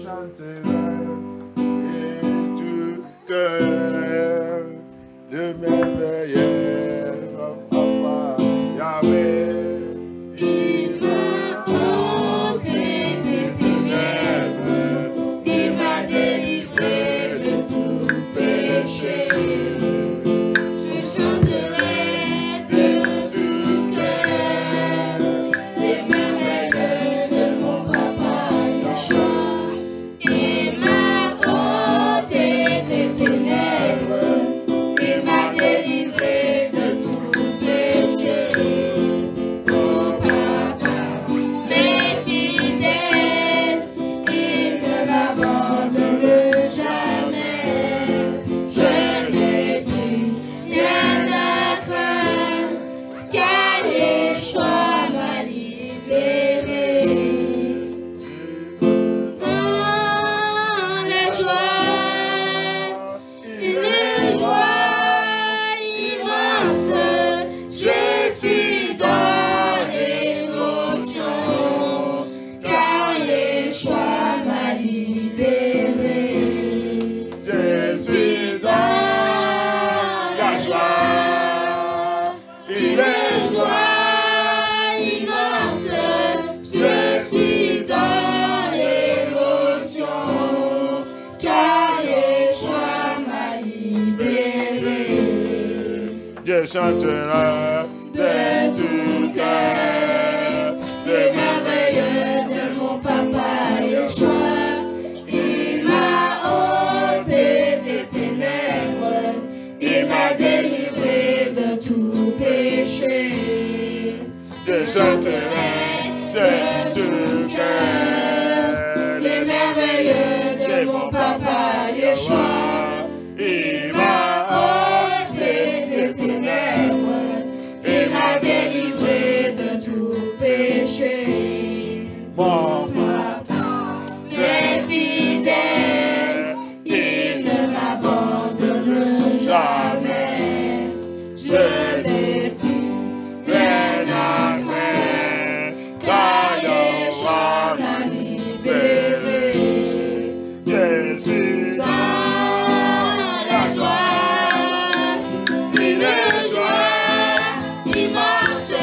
chanterai et tout cœur de merveilleux papa Yahweh. Il m'a ôté des ténèbres, il m'a délivré de tout péché. Je chanterai de tout cœur les merveilleux de mon papa Yeshua. Il m'a ôté des ténèbres, il m'a délivré de tout péché. Mon papa m'est fidèle, il ne m'abandonne jamais. Je n'ai plus rien à craindre, car Yeshua m'a libéré. Dans la joie, une joie immense, je suis dans l'émotion, car Yeshua m'a libéré. Je suis dans la joie, Une joie immense, je suis dans l'émotion, car Yeshua m'a libéré. je chanterai De tout cœur, les merveilleux de mon papa Yeshua. Il m'a ôté des ténèbres, il m'a délivré de tout péché. je chanterai de tout cœur Les merveilleux de mon papa Yeshua. Il m'a ôté des ténèbres, il m'a délivré de tout péché. mon Papa m'est fidèle, il ne m'abandonne jamais. Je n'ai plus rien à craindre, car Yeshua m'a libéré. je suis Dans la joie, une joie immense,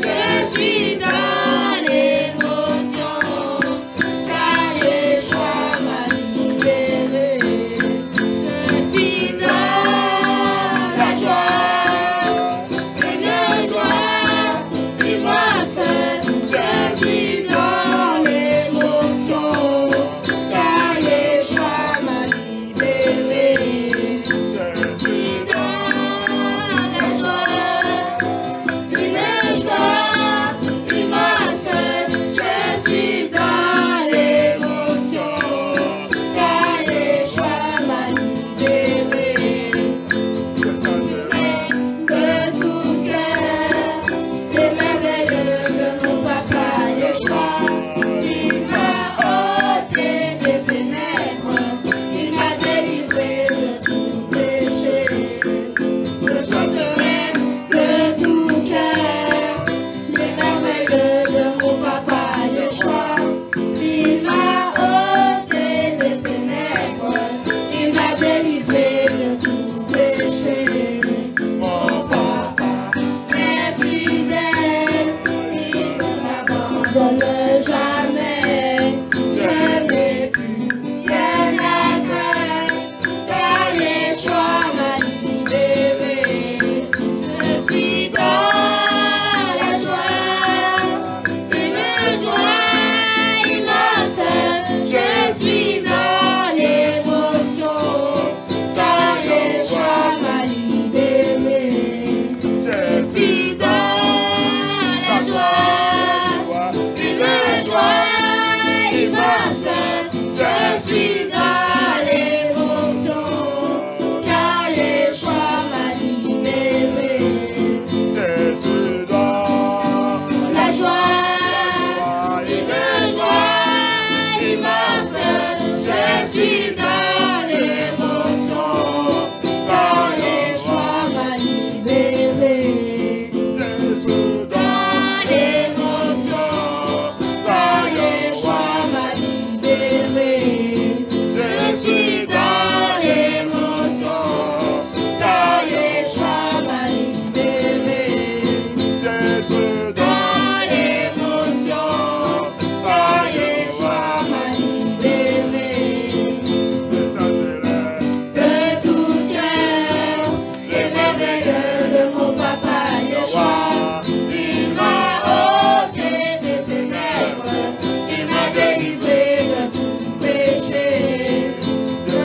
je suis dans l'émotion, car Yeshua m'a libéré. Je suis dans la joie, une joie immense, je suis dans l'émotion, car Yeshua m'a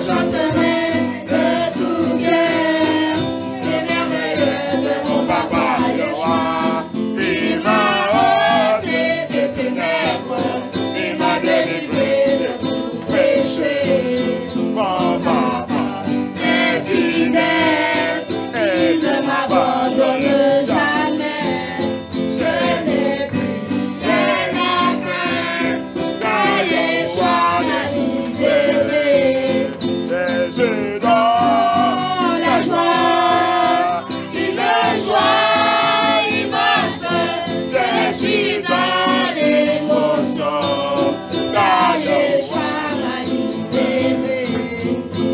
chanterai de tout cœur les merveilleux de mon papa Yeshua. Il m'a ôté Des ténèbres, il m'a délivré de tout péché. mon papa est fidèle, il ne m'abandonne jamais. Je n'ai plus rien à craindre, car Yeshua m'a libéré. les yeux Dans la joie, une joie immense, je suis dans l'émotion, car Yeshua m'a libéré.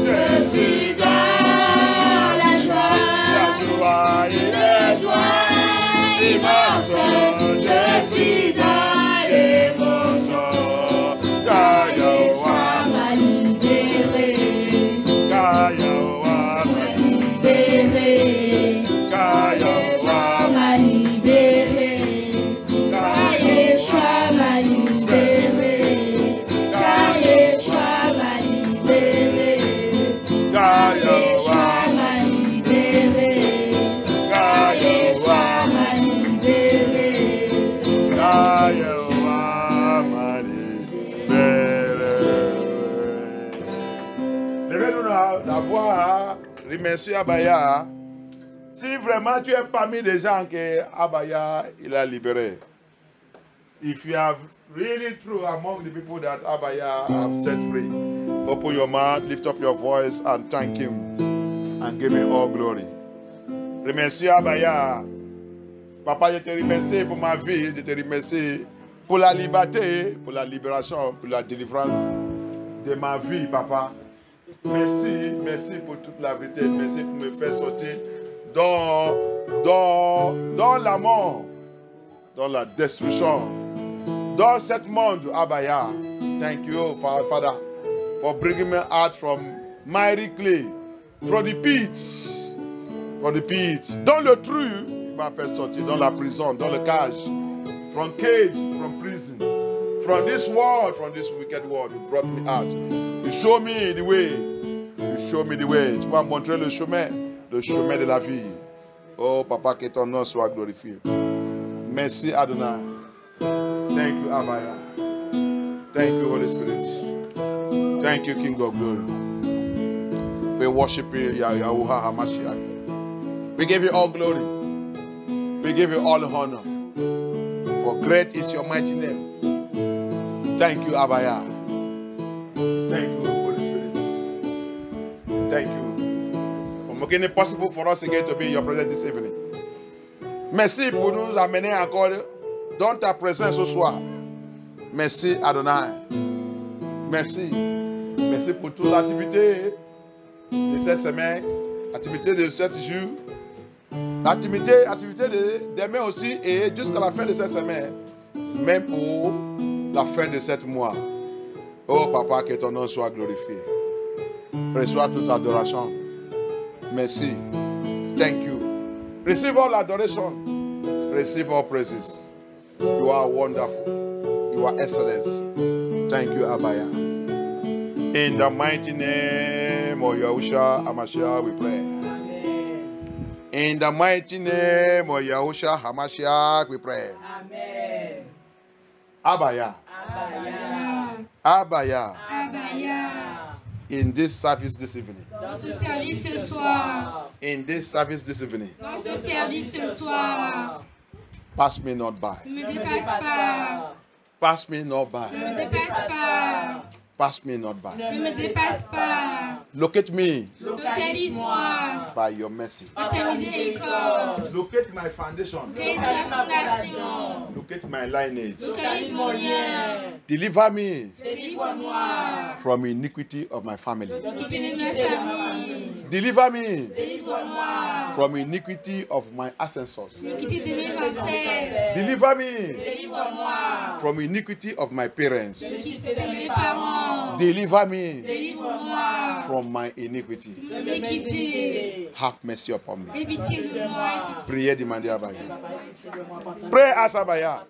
Je suis dans la joie, une joie immense, je suis dans l'émotion, car Yeshua m'a libéré. Libéré, car Yeshua m'a libéré, car Yeshua m'a libéré, car Yeshua m'a libéré, car Yeshua m'a libéré, car Yeshua m'a libéré. Levez-nous la voix, remercier Abaya. Si vraiment tu es parmi les gens que Abaya il a libéré. If you have really true among the people that Abaya have set free, open your mouth, lift up your voice and thank him and give him all glory. Remercier Abaya. Papa, je te remercie pour ma vie, je te remercie pour la liberté, pour la libération, pour la délivrance de ma vie, papa. Merci, merci pour toute la vérité, merci pour me faire sortir dans la mort, dans la destruction, dans ce monde, Abaya. Thank you, Father, for bringing me out from miry clay, from the pit, dans le trou. Il m'a fait sortir dans la prison, dans le cage, from cage, from prison, from this world, from this wicked world. You brought me out. You show me the way. You show me the way. Tu m'as montré le chemin de la vie. Oh, papa, que ton nom soit glorifié. Merci, Adonai. Thank you, Abaya. Thank you, Holy Spirit. Thank you, King of Glory. We worship you, Yahuwah HaMashiach. We give you all glory. We give you all honor. For great is your mighty name. Thank you, Abaya. Thank you, Holy Spirit. Thank you for making it possible for us again to be in your presence this evening. Merci pour nous amener encore dans ta présence ce soir. Merci, Adonai. Merci. Merci pour toute l'activité de cette semaine, l'activité de 7 jours. L'activité de demain aussi et jusqu'à la fin de cette semaine, même pour la fin de 7 mois. Oh papa, que ton nom soit glorifié. Reçois toute l'adoration. Merci. Thank you. Receive all adoration. Receive all praises. You are wonderful. You are excellent. Thank you, Abaya. In the mighty name of Yahushua HaMashiach, we pray. In the mighty name of Yahushua HaMashiach, we pray. Amen. Abaya. Abaya. Abaya. Abaya. In this service this evening. Dans ce service ce soir. In this service this evening. Dans ce service ce soir. Pass me not by. Ne me dépasse pas. Pass me not by. Ne me dépasse pas. Pass me not by. Ne me dépasse pas. Locate me Localise-moi. by your mercy. Par ta miséricorde. Locate my foundation. Localise ma fondation. Locate my lineage. Localise mon lien. Deliver me Délivre-moi. from iniquity of my family. Iniquité de ma famille. Deliver me Délivre-moi. from iniquity of my ancestors. Iniquité de mes ancêtres. Deliver me Délivre-moi. from iniquity of my parents. Iniquité de mes parents. Deliver me Délivre-moi. from my iniquity. Iniquité. Have mercy upon me. Aie pitié de moi. Priez, demandez à Abaya. Pray, ask Abaya.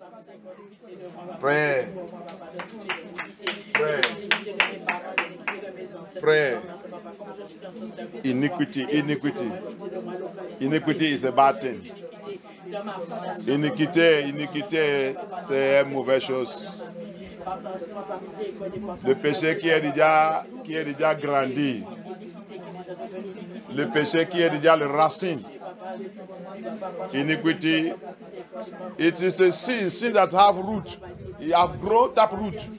Pray. Pray. Pray. Iniquity, iniquity. Iniquity is a bad thing. Iniquité, c'est une mauvaise chose. Le péché qui est déjà grandi. Le péché qui est déjà le racine. Iniquity, it is a sin that have root. You have grown tap root.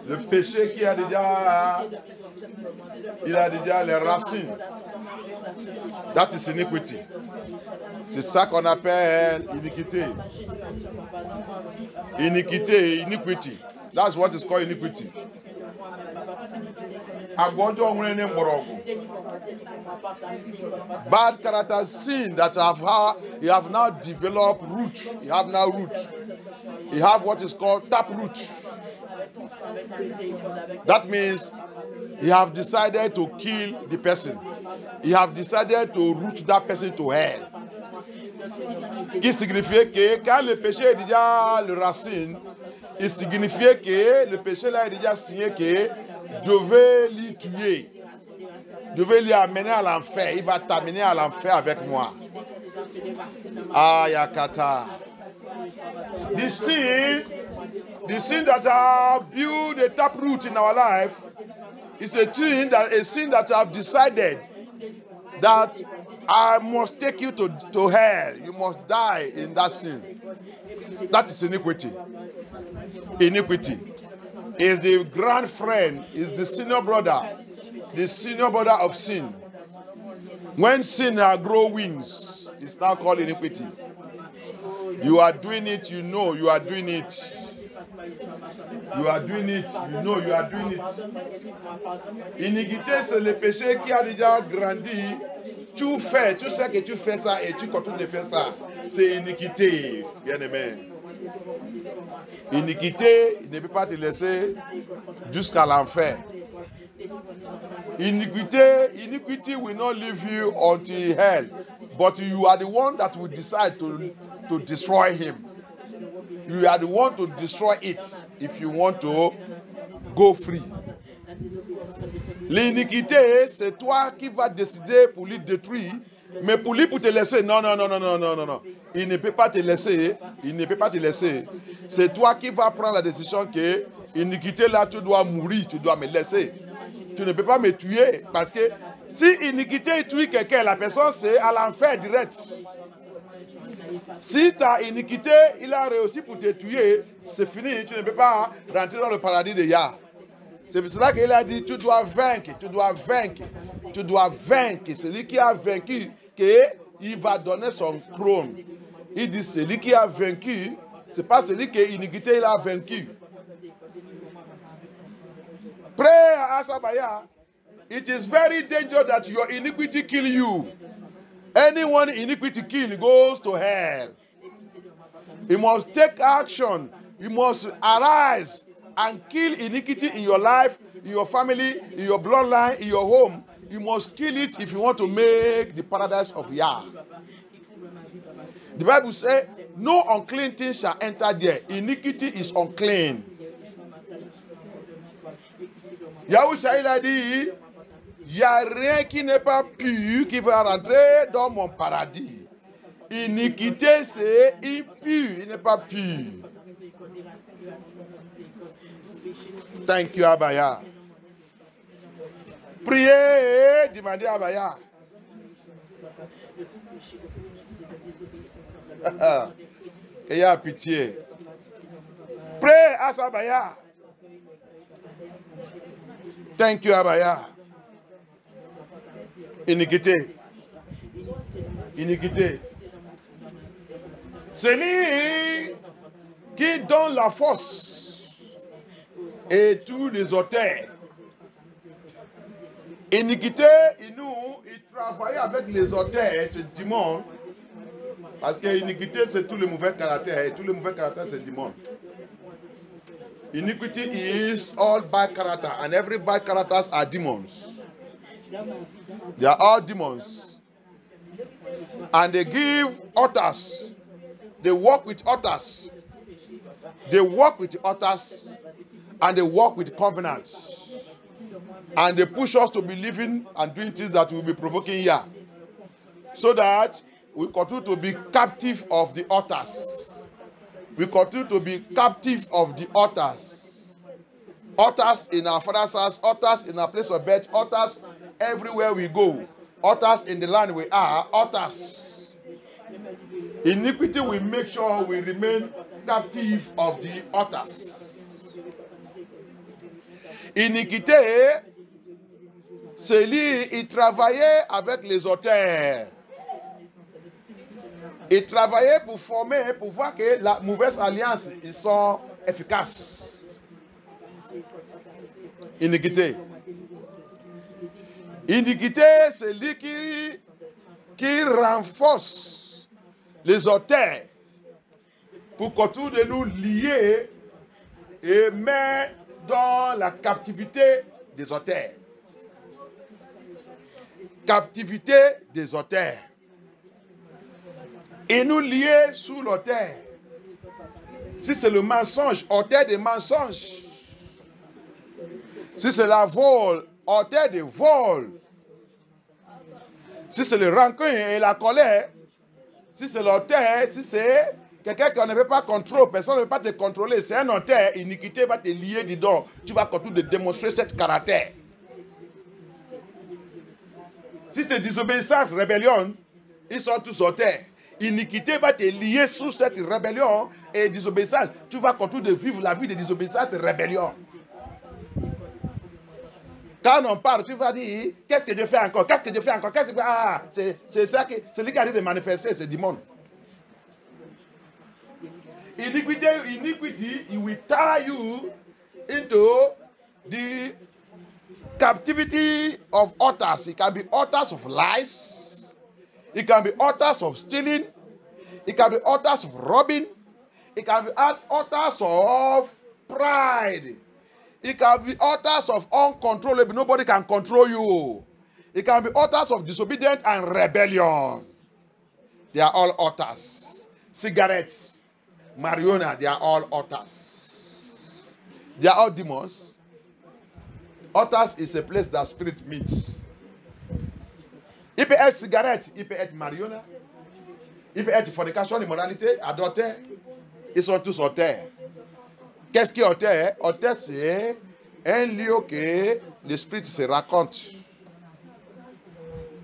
Le péché qui a déjà, il a déjà les racines. That is iniquity. C'est ça qu'on appelle iniquité. Iniquité, iniquity. That's what is called iniquity. Bad character sin that you have now developed root. You have now root. You have what is called tap root. That means you have decided to kill the person. You have decided to root that person to hell. Qui signifie que quand le péché est déjà le racine, il signifie que le péché là est déjà signé que je vais l'y tuer. Je vais l'y amener à l'enfer. Il va t'amener à l'enfer avec moi. Ayakata. The sin that have built a taproot in our life is a sin that have decided that I must take you to hell. You must die in that sin. That is iniquity. Iniquity is the grand friend, is the senior brother of sin. When sin grows wings, it's now called iniquity. You are doing it, you know you are doing it. You are doing it, you know you are doing it. Iniquité, c'est le péché qui a déjà grandi. Tu sais que tu fais ça et tu continues de faire ça. C'est iniquité, bien aimé. Iniquité, il ne peut pas te laisser jusqu'à l'enfer. Iniquity will not leave you until hell. But you are the one that will decide to destroy him. You are the one to destroy it if you want to go free. L'iniquité, c'est toi qui vas décider pour lui détruire, mais pour lui pour te laisser. Non. Il ne peut pas te laisser. Il ne peut pas te laisser. C'est toi qui vas prendre la décision que iniquité là, tu dois mourir, tu dois me laisser. Tu ne peux pas me tuer parce que si iniquité tue quelqu'un, la personne c'est à l'enfer direct. Si ta iniquité, il a réussi pour te tuer, c'est fini, tu ne peux pas rentrer dans le paradis de Yah. C'est pour cela qu'il a dit, tu dois vaincre, tu dois vaincre, tu dois vaincre. Celui qui a vaincu, il va donner son trône. Il dit, celui qui a vaincu, ce n'est pas celui qui est iniquité, il a vaincu. Pray à Asabaya, it is very dangerous that your iniquity kill you. Anyone iniquity kill goes to hell. You must take action. You must arise and kill iniquity in your life, in your family, in your bloodline, in your home. You must kill it if you want to make the paradise of Yah. The Bible says, no unclean thing shall enter there. Iniquity is unclean. Yahushua il a dit, il n'y a rien qui n'est pas pur qui va rentrer dans mon paradis. Iniquité, c'est impur, il n'est pas pur. Thank you, Abaya. Priez, demandez à Abaya. Ayez pitié. Pray, ask Abaya. Thank you, Abaya. Iniquité. Iniquité. Celui qui donne la force et tous les auteurs. Iniquité, il travaille avec les auteurs ce dimanche. Parce que iniquité, c'est tous les mauvais caractères. Et tous les mauvais caractères, c'est dimanche. Iniquity is all bad character, and every bad characters are demons. They are all demons. And they give others. They work with others. They work with the altars and they work with covenants. And they push us to be living and doing things that will be provoking here. So that we continue to be captive of the altars. We continue to be captive of the altars. Altars in our father's house, altars in our place of birth, altars everywhere we go. Altars in the land we are, altars. Iniquity will make sure we remain captive of the altars. Iniquité, c'est lui, il travaillait avec les auteurs. Il travaillait pour former, pour voir que la mauvaise alliance, ils sont efficaces. Iniquité. Iniquité, c'est lui qui renforce les auteurs pour qu'autour de nous lier et met dans la captivité des auteurs. Captivité des auteurs. Et nous lier sous l'auteur. Si c'est le mensonge, auteur des mensonges. Si c'est la vol, auteur de vol. Si c'est le rancune et la colère, si c'est l'auteur, si c'est quelqu'un qu'on ne peut pas contrôler, personne ne peut pas te contrôler, c'est un auteur, iniquité va te lier dedans. Tu vas continuer de démontrer ce caractère. Si c'est désobéissance, rébellion, ils sont tous auteurs. Iniquité va te lier sous cette rébellion et désobéissance. Tu vas continuer de vivre la vie de désobéissance et rébellion. Quand on parle, tu vas dire, qu'est-ce que je fais encore? Qu'est-ce que je fais encore? Qu'est-ce que... Ah, c'est ça que c'est lui qui a dit de manifester, c'est du monde. Iniquity, it will tie you into the captivity of altars. It can be altars of lies. It can be altars of stealing. It can be altars of robbing. It can be altars of pride. It can be altars of uncontrollable. Nobody can control you. It can be altars of disobedience and rebellion. They are all altars. Cigarettes, marijuana, they are all altars. They are all demons. Altars is a place that spirit meets. Il peut être cigarette, il peut être marijuana, il peut être fornication, immoralité, adultère. Ils sont tous auteurs. Qu'est-ce qui est auteur? Auteur, c'est un lieu que l'esprit se raconte.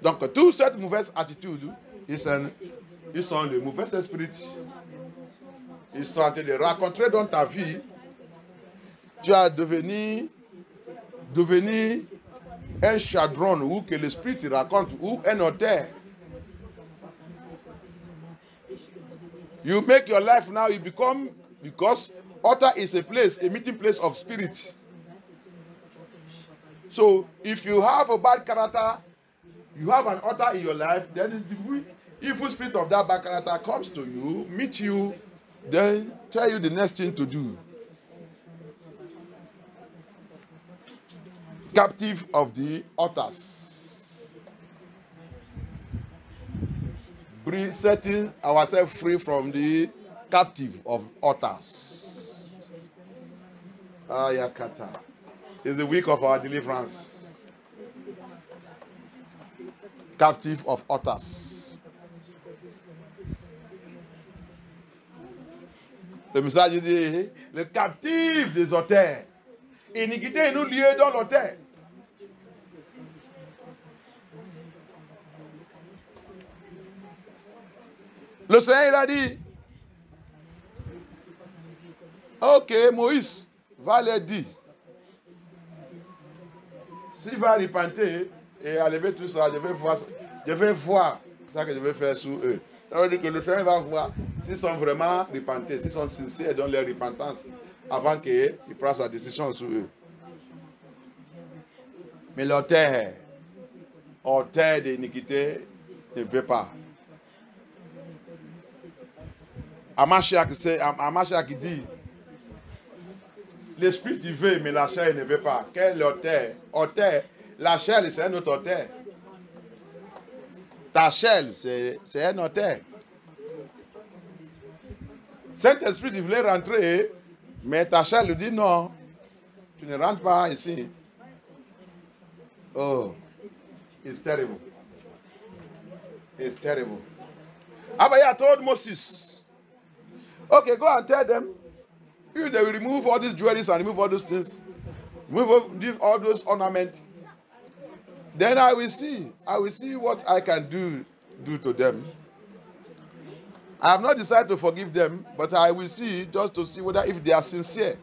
Donc, toute cette mauvaise attitude, ils sont les mauvais esprits. Ils sont en train de raconter dans ta vie. Tu as devenu un chadron ou que l'esprit te raconte ou un auteur. You make your life now, you become, because altar is a place, a meeting place of spirit. So if you have a bad character, you have an altar in your life, then the evil spirit of that bad character comes to you, meet you, then tell you the next thing to do. Captive of the altars. Setting ourselves free from the captive of altars. Ayakata. It's the week of our deliverance. Captive of altars. Le message dit, le captif des auteurs. Iniquité nous lieu dans l'auteur. Le Seigneur il a dit, ok, Moïse va leur dire, s'il va repentir et enlever tout ça, je vais voir ça que je vais faire sur eux. Ça veut dire que le Seigneur va voir s'ils sont vraiment repentés, s'ils sont sincères dans leur repentance avant qu'il prenne sa décision sur eux. Mais l'auteur d'iniquité ne veut pas. Amachiak dit, l'esprit il veut, mais la chair ne veut pas. Quel auteur? Auteur, la chair c'est un autre auteur. Ta chair c'est un auteur. Saint-Esprit il voulait rentrer Mais ta chair lui dit non, tu ne rentres pas ici. Oh, it's terrible. It's terrible. Abaya told Moses, okay, go and tell them, if they will remove all these jewelries and remove all those things, remove all those ornaments, then I will see what I can do to them. I have not decided to forgive them, but I will see just to see whether if they are sincere.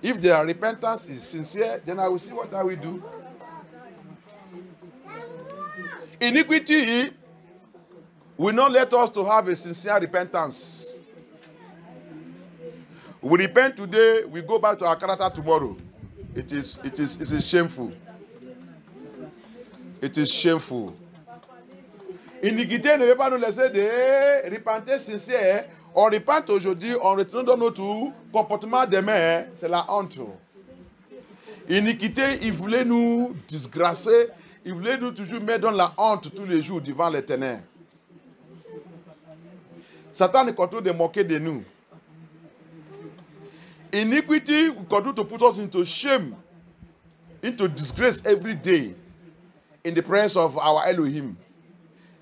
If their repentance is sincere, then I will see what I will do. Iniquity will not let us to have a sincere repentance. We repent today, we go back to our character tomorrow. It is shameful. It is shameful. Iniquité ne veut pas nous laisser de repenter sincère. On repent aujourd'hui, on retourne dans notre comportement demain. C'est la honte. Iniquité, il voulait nous disgracer. Il voulait nous toujours mettre dans la honte tous les jours devant l'Éternel. Satan est content de moquer de nous. Iniquity will continue to put us into shame, into disgrace every day in the presence of our Elohim.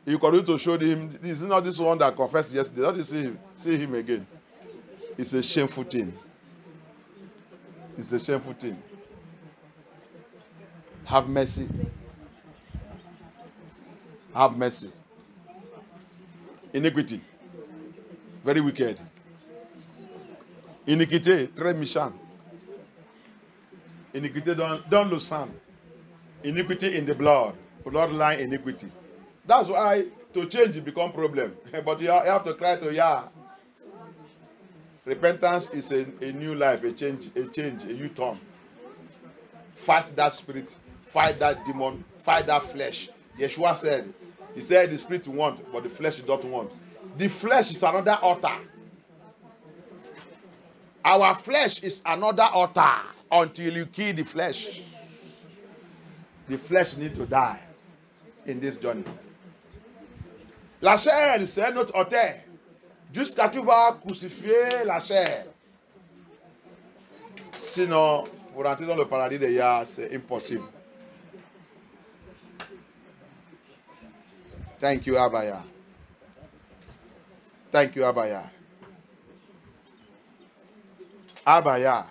You continue to show him, this is not this one that confessed yesterday. Not to see him again. It's a shameful thing. It's a shameful thing. Have mercy. Have mercy. Iniquity. Very wicked. Iniquité, très méchant. Iniquité dans le sang. Iniquity in the bloodline iniquity. That's why to change it become problem. But you have to cry to Yah. Repentance is a new life, a change, a new turn. Fight that spirit, fight that demon, fight that flesh. Yeshua said, he said the spirit want, but the flesh don't want. The flesh is another altar. Our flesh is another altar until you kill the flesh. The flesh needs to die in this journey. La chair, c'est notre autel. Jusqu'à tu vas crucifier la chair. Sinon, pour rentrer dans le paradis de Yah, c'est impossible. Thank you, Abaya. Thank you, Abaya. Abaya.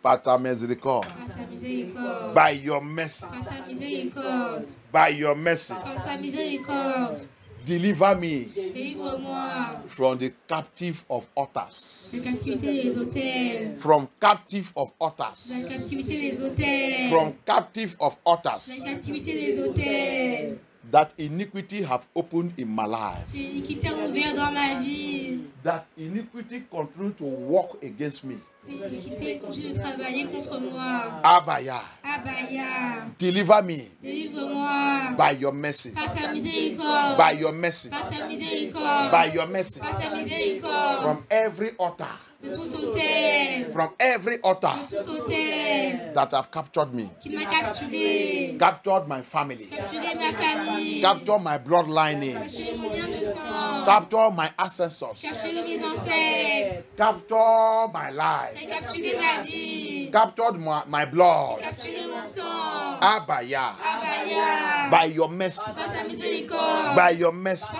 Par ta miséricorde. By your mercy. By your mercy. Deliver me from the captive of others. From captive of others. From captive of others. That iniquity have opened in my life. That iniquity continue to work against me. Abaya. Deliver me. By your mercy. By your mercy. By your mercy. From every altar. From every altar that have captured me. Captured my family. Captured my bloodline. Captured my ancestors. Captured my life. Captured my blood. Abaya. By your mercy. By your mercy.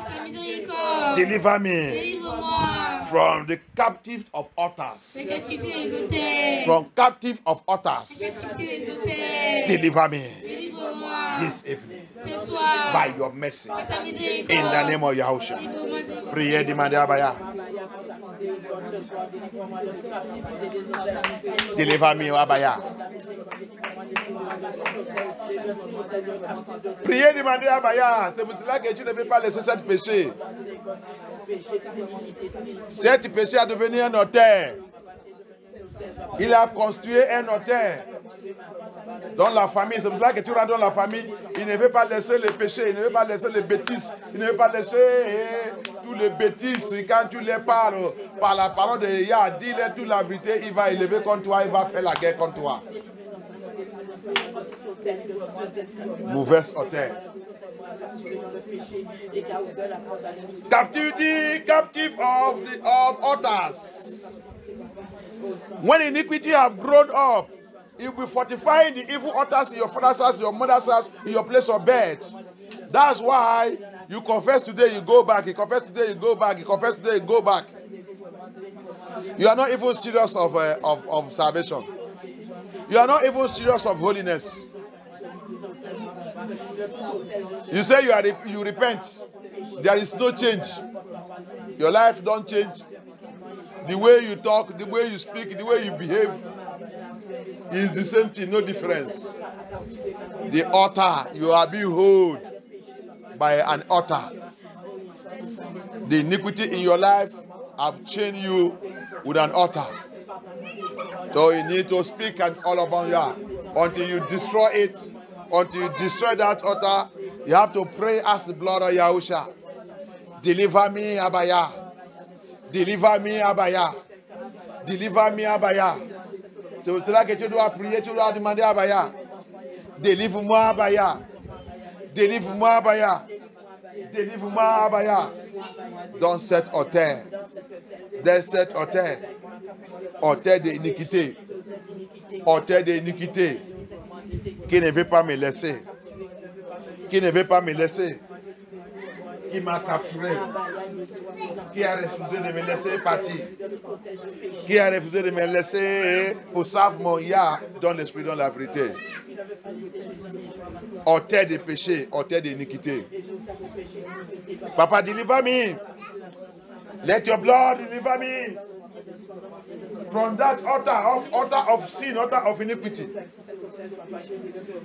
Deliver me from the captive of others. From captive of others. Deliver me this evening by your mercy. In the name of Yahushua. Priez, demandez à Abaya. Deliver me, Abaya. Priez, demandez à Abaya. C'est pour cela que tu ne veux pas laisser cette péché. Cet péché a devenu un autel. Il a construit un autel dans la famille. C'est pour cela que tu rentres dans la famille. Il ne veut pas laisser les péchés, il ne veut pas laisser les bêtises, il ne veut pas laisser tous les bêtises. Quand tu les parles par la parole de Yah, dis-leur toute la vérité, il va élever contre toi, il va faire la guerre contre toi. Mauvaise autel. Captivity, captive of others. When iniquity have grown up, you'll be fortifying the evil altars in your father's house, your mother's house, in your place of bed. That's why you confess today, you go back. You confess today, you go back. You confess today, you go back. You are not even serious of salvation. You are not even serious of holiness. You say you repent. There is no change. Your life don't change. The way you talk, the way you speak, the way you behave is the same thing, no difference. The altar, you are being held by an altar. The iniquity in your life have chained you with an altar. So you need to speak and all about you until you destroy it. Until you destroy that altar, you have to pray as the blood of Yahusha. Deliver me, Abaya. Deliver me, Abaya. Deliver me, Abaya. C'est pour cela que tu dois prier, tu dois demander à Abaya. Délivre-moi, Abaya. Délivre-moi, Abaya. Délivre-moi, Abaya. Dans cette hauteur. Dans cette hauteur. Hauteur d'iniquité. Hauteur d'iniquité. Qui ne veut pas me laisser. Qui ne veut pas me laisser. Qui m'a capturé. Qui a refusé de me laisser partir. Qui a refusé de me laisser pour savoir mon ya dans l'esprit, dans la vérité. Hauteur de péché, hauteur d'iniquité. Papa, deliver me. Let your blood deliver me from that altar of sin, altar of iniquity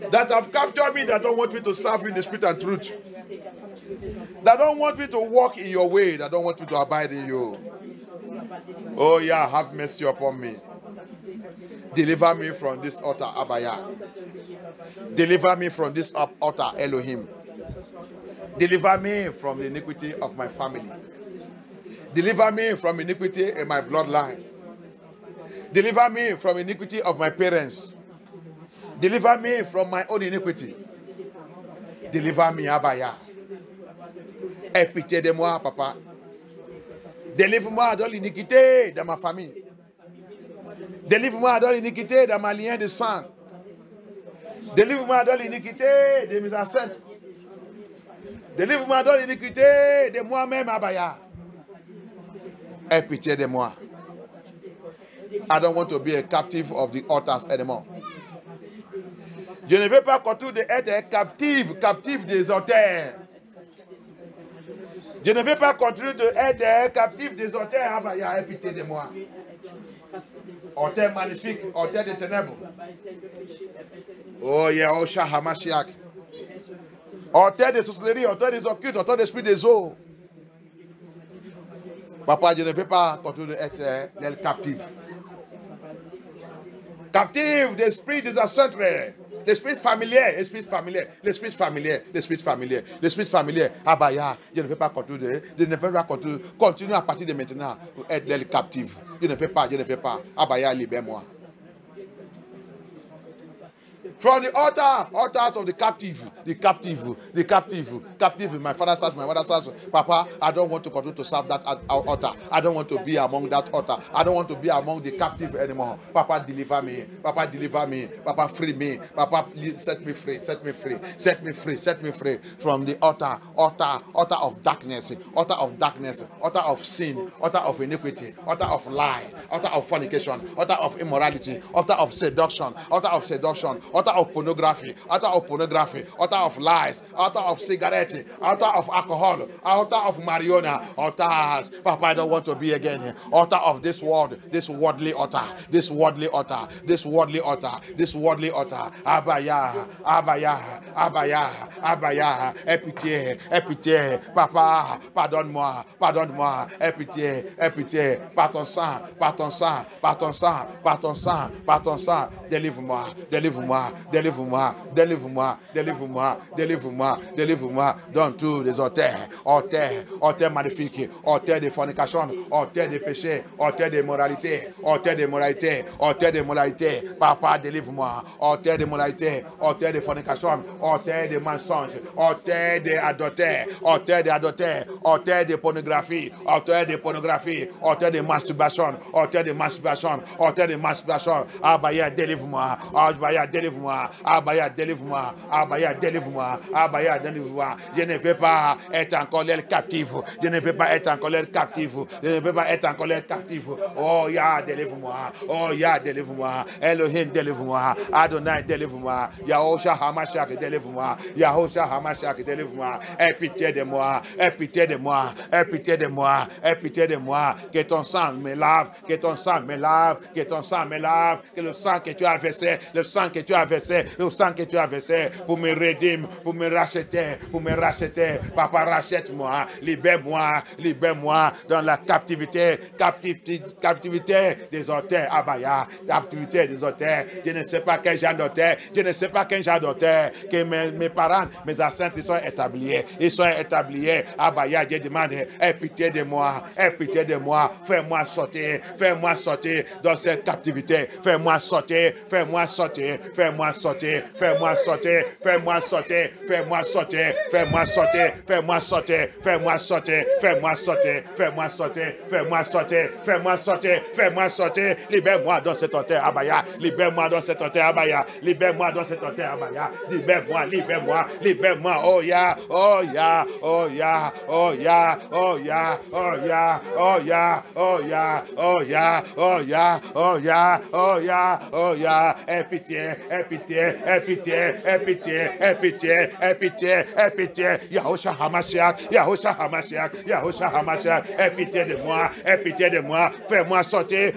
that have captured me, that don't want me to serve you in the spirit and truth, that don't want me to walk in your way, that don't want me to abide in you. Oh yeah, have mercy upon me. Deliver me from this altar, Abaya. Deliver me from this altar, Elohim. Deliver me from the iniquity of my family. Deliver me from iniquity in my bloodline. Deliver me from iniquity of my parents. Deliver me from my own iniquity. Deliver me, Abaya. Aie pitié de moi, Papa. Délivre-moi dans l'iniquité de ma famille. Délivre-moi dans l'iniquité de ma lien de sang. Délivre-moi dans l'iniquité de mes ancêtres. Délivre-moi dans l'iniquité de moi-même, Abaya. Aie pitié de moi. I don't want to be a captive of the altars anymore. Je ne veux pas continuer d'être captive des auteurs. Je ne veux pas continuer d'être captif des auteurs. Abaya, aie pitié de moi. Auteur maléfique, auteur des ténèbres. Oh, Yahusha Hamashiach. Auteur des sorcelleries, auteur des occultes, auteur d'esprit des eaux. Papa, je ne veux pas continuer d'être captif. Captif d'esprit des ancêtres. L'esprit familier, l'esprit familier, l'esprit familier, l'esprit familier, l'esprit familier. Abaya, je ne veux pas continuer, je ne veux pas continuer à partir de maintenant pour être les captifs. Je ne veux pas, je ne veux pas. Abaya, libère-moi. From the altars of the captive, my father's house, my mother's house. Papa, I don't want to continue to serve that altar. I don't want to be among that altar. I don't want to be among the captive anymore. Papa, deliver me. Papa, deliver me. Papa, free me. Papa, set me free. Set me free. Set me free. Set me free from the altar of darkness, altar of sin, altar of iniquity, altar of lie, altar of fornication, altar of immorality, altar of seduction, altar of pornography, altar of lies, altar of cigarette, altar of alcohol, altar of marijuana, altars. Papa, I don't want to be again here. Altar of this world, this worldly altar. Abaya, aie pitié, Papa, pardonne-moi, aie pitié, par ton sang, délivre-moi, délivre-moi, délivre-moi, délivre-moi, délivre-moi, délivre-moi. Dans tous les auteurs magnifiques, auteurs de fornication, auteurs de péché, auteurs de moralité, auteurs de moralité, auteurs de moralité. Papa, délivre-moi, auteurs de moralité, auteurs de fornication, auteurs de mensonges, auteurs d'adultère, auteurs d'adultère, auteurs de pornographie, auteurs de pornographie, auteurs de masturbation, auteurs de masturbation, auteurs de masturbation. Abaya, délivre-moi, Abaya, délivre-moi, Abaya, délivre-moi, Abaya, délivre-moi, Abaya, délivre-moi. Je ne veux pas être en colère captif, je ne veux pas être en colère captif, je ne veux pas être en colère captif. Oh, ya, délivre-moi, oh, ya, délivre-moi, Elohim, délivre-moi, Adonai, délivre-moi, Yahushua Hamashiach, délivre-moi, Yahushua Hamashiach, délivre-moi. Aie pitié de moi, aie pitié de moi, aie pitié de moi, aie pitié de moi. Que ton sang me lave, que ton sang me lave, que ton sang me lave, que le sang que tu as versé, le sang que tu as versé, le sang que tu as versé pour me rédimer, pour me racheter, pour me racheter. Papa, rachète-moi, libère-moi, libère-moi dans la captivité, captivité des auteurs, Abaya, captivité des auteurs. Je ne sais pas quel genre d'auteur, je ne sais pas quel genre d'auteur, que mes parents, mes ancêtres, ils sont établis, Abaya, je demande, aie pitié de moi, aie pitié de moi, fais-moi sortir dans cette captivité, fais-moi sortir, fais-moi sortir, fais-moi sortir, fais-moi sortir, fais-moi sortir, fais-moi sortir, fais-moi sortir, fais-moi sortir, fais-moi sortir, fais-moi sortir, fais-moi sortir, fais-moi sortir, fais-moi sortir, fais-moi sortir, libère-moi dans cet hôtel, Abaya, libère-moi dans cet hôtel, Abaya, libère-moi dans cet hôtel, Abaya, libère-moi, libère-moi, libère-moi, oh ya, oh ya, oh ya, oh ya, oh ya, oh ya, oh ya, oh ya, oh ya, oh ya, oh ya, oh ya, oh ya, aie pitié, aie pitié, aie pitié, aie pitié, aie pitié, aie pitié, aie pitié, Yahushua Hamashiach, Yahushua Hamashiach, Yahushua Hamashiach, aie pitié de moi, aie pitié de moi, fais-moi sortir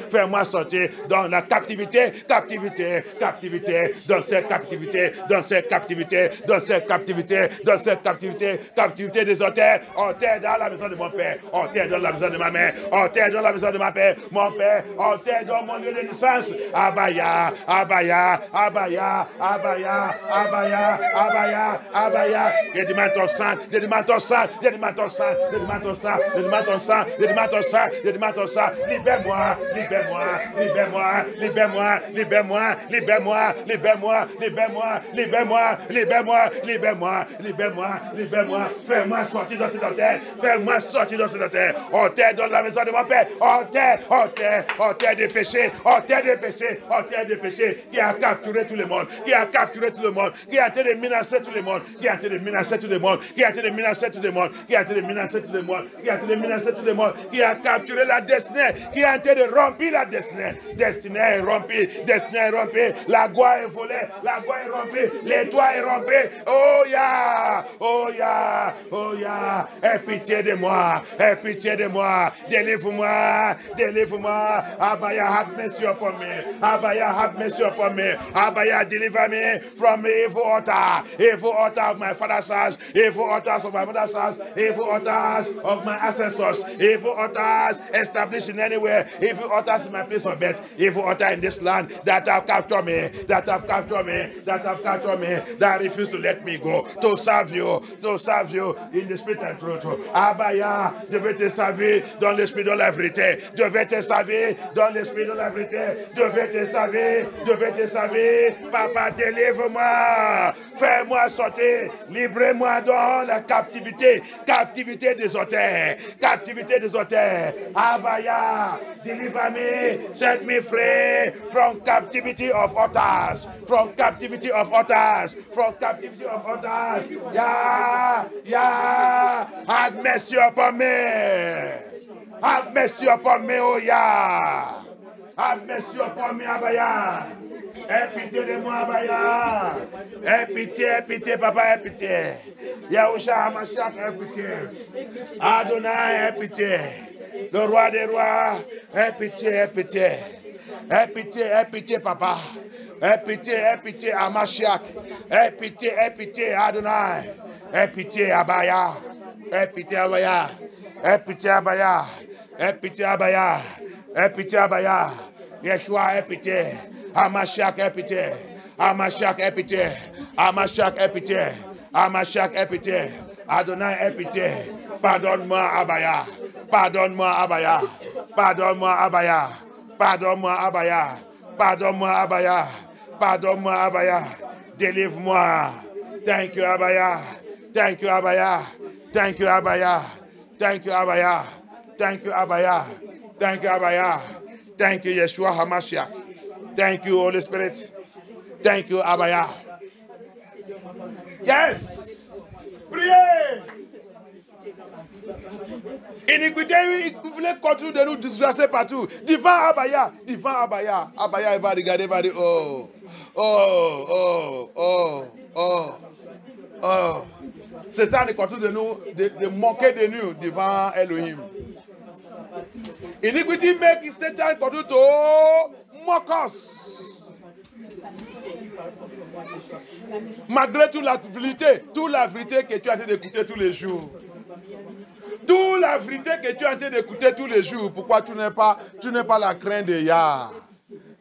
dans la captivité, captivité, captivité, dans cette captivité, dans cette captivité, dans cette captivité, dans cette captivité, captivité des auteurs, auteurs dans la maison de mon père, auteurs dans la maison de ma mère, auteurs dans la maison de ma père, mon père, auteurs dans mon lieu de naissance, Abaya, Abaya, Abaya, Abaya, Abaya, Abaya, Abaya, je demande ton sang, je demande ton sang, je demande ton sang, je demande ton sang, je demande ton sang, je demande ton sang, je demande ton sang, libère-moi, libère-moi, libère-moi, libère-moi, libère-moi, libère-moi, libère-moi, libère-moi, libère-moi, libère-moi, libère-moi, libère-moi, libère-moi, fais-moi sortir dans cet hôtel, fais-moi sortir dans cet hôtel, hôtel dans la maison de mon père, hôtel des péchés, hôtel des péchés, hôtel des péchés, qui a capturé tout le monde, qui a capturé tout le monde, qui a été de menacer tout le monde, qui a été de menacer tout le monde, qui a été de menacer tout le monde, qui a été de menacer tout le monde, qui a été de menacer tout le monde, qui a capturé la destinée, qui a été de rompre la destinée, destinée est rompue, destinée est rompue, la gloire est volée, la gloire est rompue, les toits est rompu, oh ya, oh ya, oh ya, aie pitié de moi, aie pitié de moi, délivre-moi, délivre-moi, Abaya, have mercy upon me, Abaya, have mercy upon me, Abaya, deliver me from evil altar of my father's house, evil altars of my mother's house, evil altars of my ancestors, evil altars established in anywhere, evil altars in my place of birth, evil altar in this land that have captured me, that have captured me, that have captured me, that refuse to let me go, to serve you in the spirit and truth. Abaya, je vais te servir dans l'esprit de la vérité, je vais te servir dans l'esprit de la vérité, je vais te servir, Papa, délivre-moi, fais-moi sortir, livrez-moi dans la captivité, captivité des auteurs, captivité des auteurs. Abaya, deliver me, set me free from captivity of others, from captivity of others, from captivity of others. Yeah, have mercy upon me, have mercy upon me, oh yeah, have mercy upon me, Abaya. Aie pitié de moi, Abaya. Aie pitié, Papa, aie pitié. Yahushua Hamashiach, aie pitié. Adonai, aie pitié. Le roi des rois, aie pitié, aie pitié. Aie pitié, Papa. Aie pitié, Hamashiach. Aie pitié, Adonai. Aie pitié, Abaya. Aie pitié, Abaya. Aie pitié, Abaya. Aie pitié, Abaya. Aie pitié, Abaya. Yeshua, aie pitié. Hamashiach, aie pitié. Amashak, aie pitié. Amashak, aie pitié. Amashak, aie pitié. Adonai, aie pitié. Pardonne-moi, Abaya. Pardonne-moi, Abaya. Pardonne-moi, Abaya. Pardonne-moi, Abaya. Pardonne-moi, Abaya. Pardonne-moi, Abaya. Délivre-moi. Thank you, Abaya. Thank you, Abaya. Thank you, Abaya. Thank you, Abaya. Thank you, Abaya. Thank you, Abaya. Thank you, Yeshua HaMashiach. Thank you, Holy Spirit. Thank you, Abaya. Yes. Priez. Iniquité, vous voulez continuer de nous disgracer partout. Divin Abaya. Divin Abaya. Abaya, il va regarder, il va dire, oh, oh, oh, oh, oh, oh. Satan continue de nous, de moquer de nous devant Elohim. Iniquity make Satan continue to mock us. Malgré toute la vérité que tu as en train d'écouter tous les jours. Toute la vérité que tu as en train d'écouter tous les jours. Pourquoi tu n'as pas la crainte de Yah?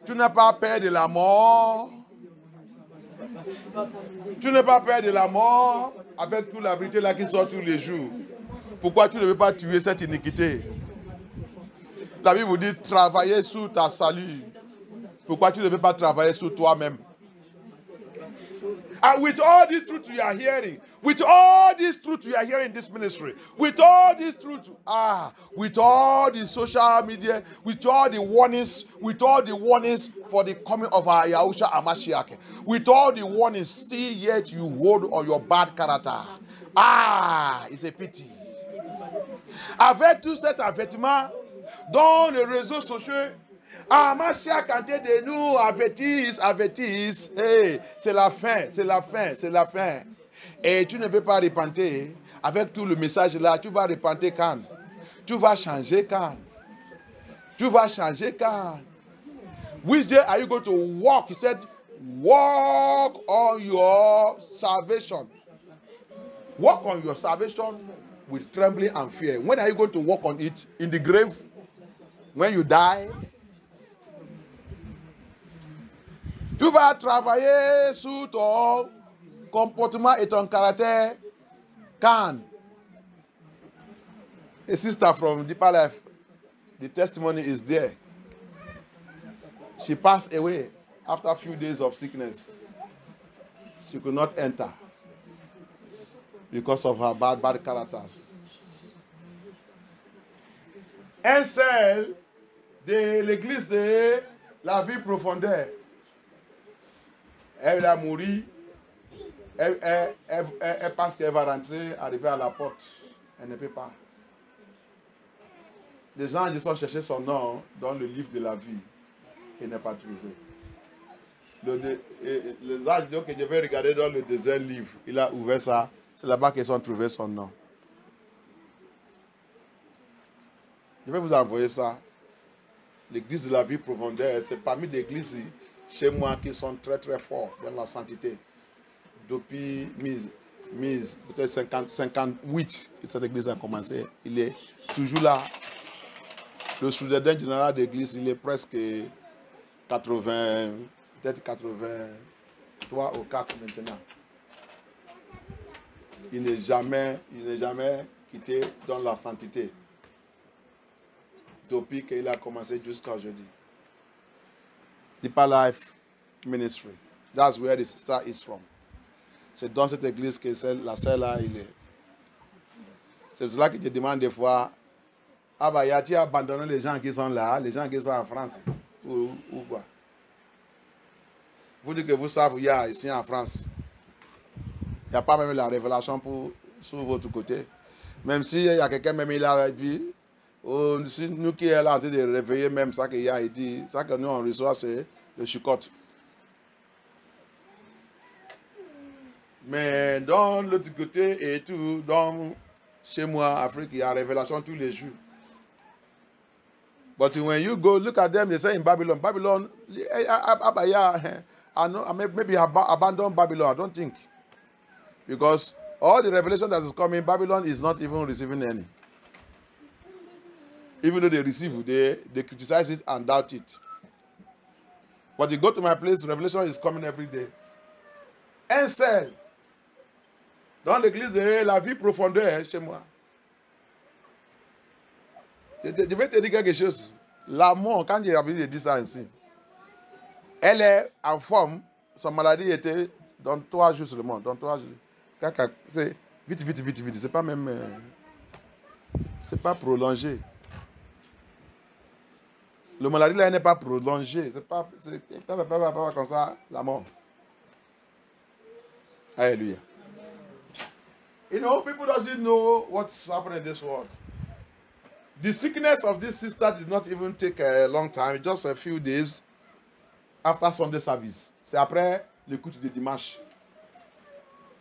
Tu n'as pas peur de la mort. Tu n'as pas peur de la mort avec toute la vérité là qui sort tous les jours. Pourquoi tu ne veux pas tuer cette iniquité? La Bible vous dit travailler sur ta salut. Pourquoi tu ne veux pas travailler sur toi-même? And with all this truth you are hearing, with all this truth you are hearing in this ministry, with all this truth, with all the social media, with all the warnings for the coming of our Yahusha HaMashiach, with all the warnings, still yet you hold on your bad character. It's a pity. Avec tout cet avertissement, dans les réseaux sociaux, Mashiach canté de nous, avertisse. Hey, c'est la fin. Et tu ne veux pas repentir. Avec tout le message là, tu vas repentir quand? Tu vas changer quand? Which day are you going to walk? He said, walk on your salvation. Walk on your salvation with trembling and fear. When are you going to walk on it? In the grave? When you die? Tu vas travailler sur ton comportement et ton caractère quand? A sister from Deeper Life, the testimony is there. She passed away after a few days of sickness. She could not enter because of her bad characters. Un seul de l'église de la vie profondeur. Elle a mouru. Elle pense qu'elle va rentrer, arriver à la porte. Elle ne peut pas. Les gens ils ont cherché son nom dans le livre de la vie. Il n'est pas trouvé. Les anges disent que je vais regarder dans le deuxième livre. Il a ouvert ça. C'est là-bas qu'ils ont trouvé son nom. Je vais vous envoyer ça. L'église de la vie profondeur, c'est parmi les églises chez moi qui sont très très forts dans la sainteté. Depuis peut-être 58 que cette église a commencé, il est toujours là. Le souverain général de l'église, il est presque 80, peut-être 83 ou 4 maintenant. Il n'est jamais quitté dans la sainteté. Depuis qu'il a commencé jusqu'à aujourd'hui. Deeper Life Ministry. That's where the sister is from. C'est dans cette église que la sœur là, il est. C'est pour cela que je demande des fois, tu as abandonné les gens qui sont là, les gens qui sont en France, ou quoi? Vous dites que vous savez, il y a ici en France. Il n'y a pas même la révélation sur votre côté. Même s'il y a quelqu'un, même il a vu, si nous qui sommes là en train de réveiller, même ça qu'il y a dit, ça que nous on reçoit, c'est le chicotte. Mais dans l'autre côté et tout, chez moi, Afrique, il y a révélation tous les jours. But when you go look at them, they say in Babylon, maybe abandon Babylon, I don't think. Because all the revelation that is coming, Babylon is not even receiving any. Even though they receive, they criticize it and doubt it. But you go to my place, revelation is coming every day. Un seul. Dans l'église, la vie profondeur chez moi. Je vais te dire quelque chose. L'amour, quand j'ai envie de dire ça ainsi, elle est en forme. Son maladie était dans 3 jours seulement. Dans 3 jours. C'est vite, vite, vite, vite. C'est pas même. C'est pas prolongé. Le maladie là n'est pas prolongé. C'est pas comme ça, la mort. Alléluia. You know, people doesn't know what's happening in this world. The sickness of this sister did not even take a long time, just a few days after Sunday service. C'est après l'écoute de dimanche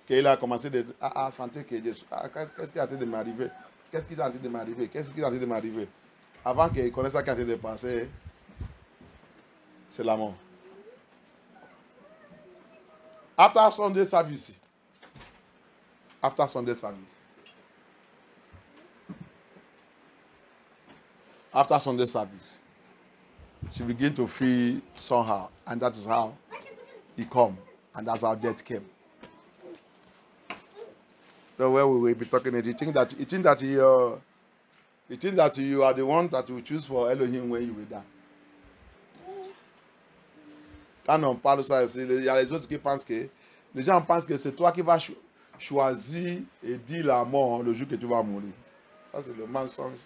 qu'il a commencé à sentir que qu'est-ce qui est en train de m'arriver? Qu'est-ce qui est en train de m'arriver? Qu'est-ce qui est en train de m'arriver? Avant qu'il connaisse ça qui est en train de passer, c'est la mort. After Sunday service. After Sunday service. After Sunday service, she began to feel somehow, and that is how he come, and that's how death came. So where we will be talking, you think that you are the one that you choose for Elohim when you will die. Quand on parle de ça, il y a les autres qui pensent que les gens pensent que c'est toi qui vas choisir et dire la mort le jour que tu vas mourir. Ça c'est le mensonge.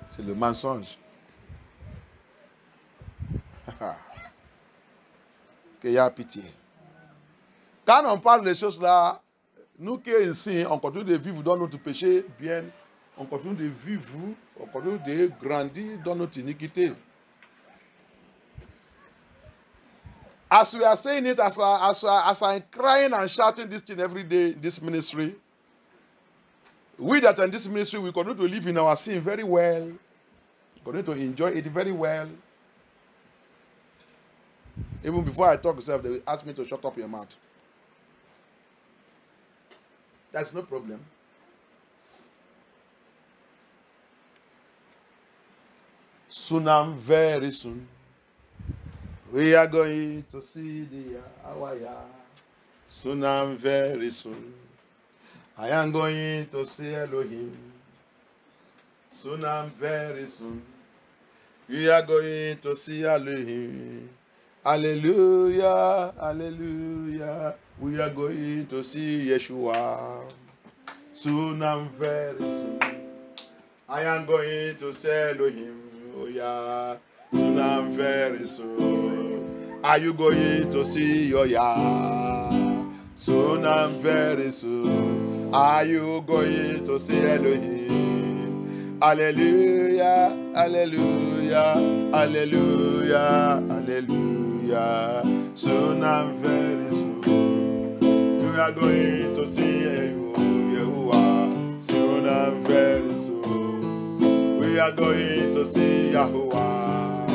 C'est le mensonge. Qu'il y a pitié. Quand on parle des choses là, nous qui ici, on continue de vivre dans notre péché bien, on continue de vivre, on continue de grandir dans notre iniquité. As we are saying it, as I'm crying and shouting this thing every day in this ministry, we that are in this ministry, we continue to live in our sin very well. Continue to enjoy it very well. Even before I talk myself, they will ask me to shut up your mouth. That's no problem. Soon, very soon, we are going to see the Awaya. Soon, very soon, I am going to see Elohim. Soon, very soon, we are going to see Elohim. Hallelujah, hallelujah. We are going to see Yeshua. Soon and very soon, I am going to see Elohim. Oh yeah. Soon and very soon, are you going to see your Yah? Soon and very soon, are you going to see Elohim? Hallelujah, hallelujah, hallelujah, hallelujah. Soon and very soon, we are going to see Yahuwah. Soon and very soon, we are going to see Yahuwah.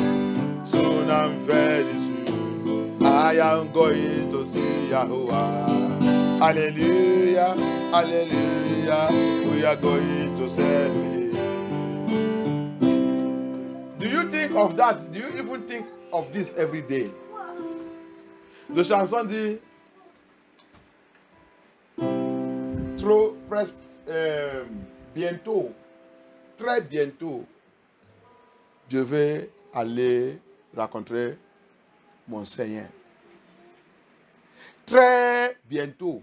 Soon and very soon, I am going to see Yahuwah. Hallelujah, hallelujah, we are going to see. Do you think of that? Do you even think of this every day? Le chanson dit trop presque bientôt, très bientôt, je vais aller rencontrer mon Seigneur. Très bientôt,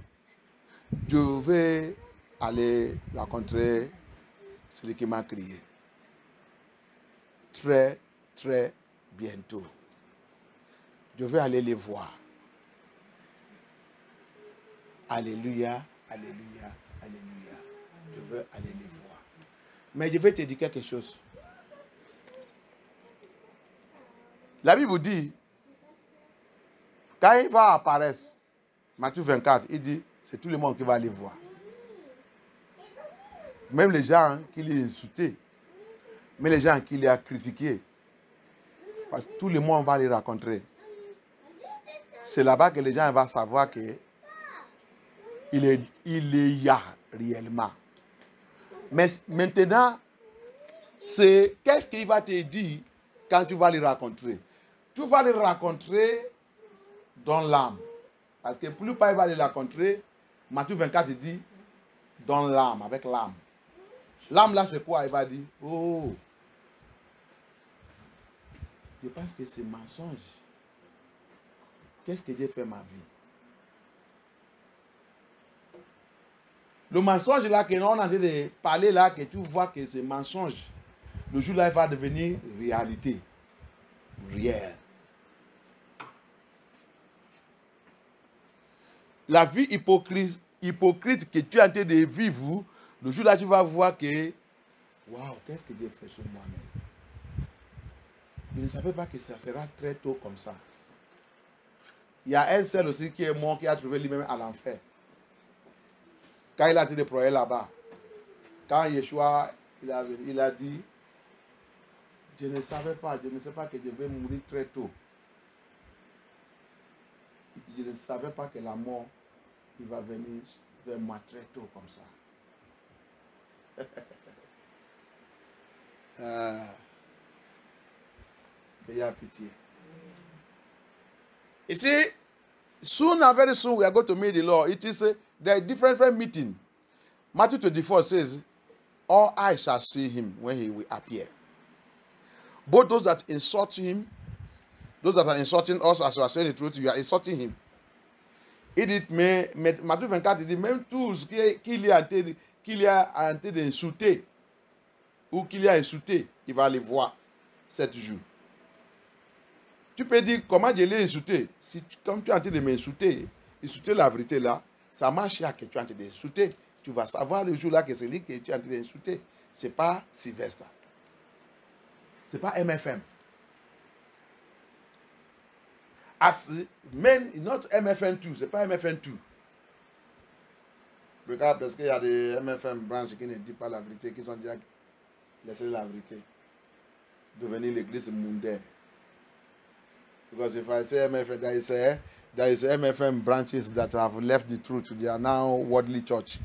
je vais aller rencontrer celui qui m'a crié. Très, très bientôt. Je vais aller les voir. Alléluia, alléluia, alléluia. Je veux aller les voir. Mais je vais te dire quelque chose. La Bible dit, quand il va apparaître, Matthieu 24, il dit, c'est tout le monde qui va aller voir. Même les gens qui l'ont insulté, même les gens qui l'ont critiqué. Parce que tout le monde va les rencontrer. C'est là-bas que les gens vont savoir que il est Yah réellement. Mais maintenant, c'est qu'est-ce qu'il va te dire quand tu vas les rencontrer. Tu vas les rencontrer dans l'âme. Parce que plus pas il va les rencontrer, Matthieu 24 il dit dans l'âme, avec l'âme. L'âme là c'est quoi? Il va dire, oh, je pense que c'est mensonge. Qu'est-ce que Dieu fait ma vie? Le mensonge là que nous on a de parler là, que tu vois que c'est mensonge, le jour là il va devenir réalité. Réel. La vie hypocrite que tu es en train de vivre, le jour là tu vas voir que, waouh, qu'est-ce que Dieu fait sur moi-même? Je ne savais pas que ça sera très tôt comme ça. Il y a un seul aussi qui est mort, qui a trouvé lui-même à l'enfer. Quand il a été déployé là-bas, quand Yeshua il a dit, je ne savais pas que je vais mourir très tôt. Je ne savais pas que la mort il va venir vers moi très tôt comme ça. Ayez pitié. Ici, soon and very soon we are going to meet the Lord. It is there are different meetings. Matthew 24 says, all eyes shall see him when he will appear. Both those that insult him, those that are insulting us as we are saying the truth, you are insulting him. Il dit, mais Matthieu 24, il dit, même tous qu'il y a en train d'insulter, ou qu'il y a insulté, il va les voir 7 jours. Tu peux dire, comment je l'ai insulté? Si, comme tu es en train de m'insulter, insulter la vérité là, ça marche à que tu es en train d'insulter. Tu vas savoir le jour là que c'est lui que tu es en train d'insulter. Ce n'est pas Sylvester. Ce n'est pas MFM. As men, not MFN2, c'est pas MFN2. Regarde, parce qu'il y a des MFM branches qui ne disent pas la vérité, qui sont déjà laissés la vérité. Devenir l'église mondaine. Because if I say MFM, there is MFM branches that have left the truth. They are now worldly church.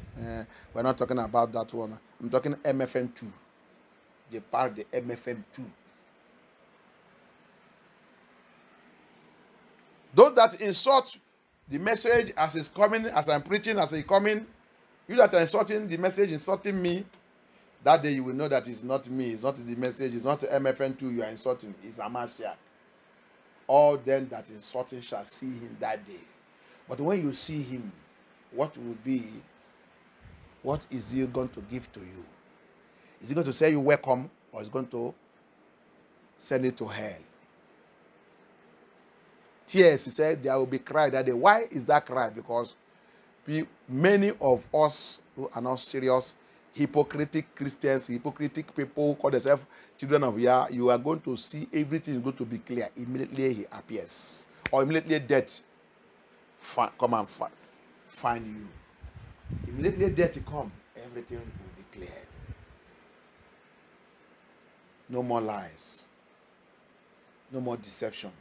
We're not talking about that one. I'm talking MFM2. They part the MFM2. Those that insult the message as it's coming, as I'm preaching, as it's coming, you that are insulting the message, insulting me, that day you will know that it's not me, it's not the message, it's not MFN2 you are insulting, it's Amashiach. All them that insulting shall see him that day. But when you see him, what is he going to give to you? Is he going to say you welcome, or is he going to send it to hell? Tears, he said, there will be cry that day. Why is that cry? Because many of us who are not serious, hypocritic Christians, hypocritic people who call themselves children of Yah, you are going to see everything is going to be clear. Immediately he appears. Or immediately death come and find you. Immediately death come, everything will be clear. No more lies. No more deception.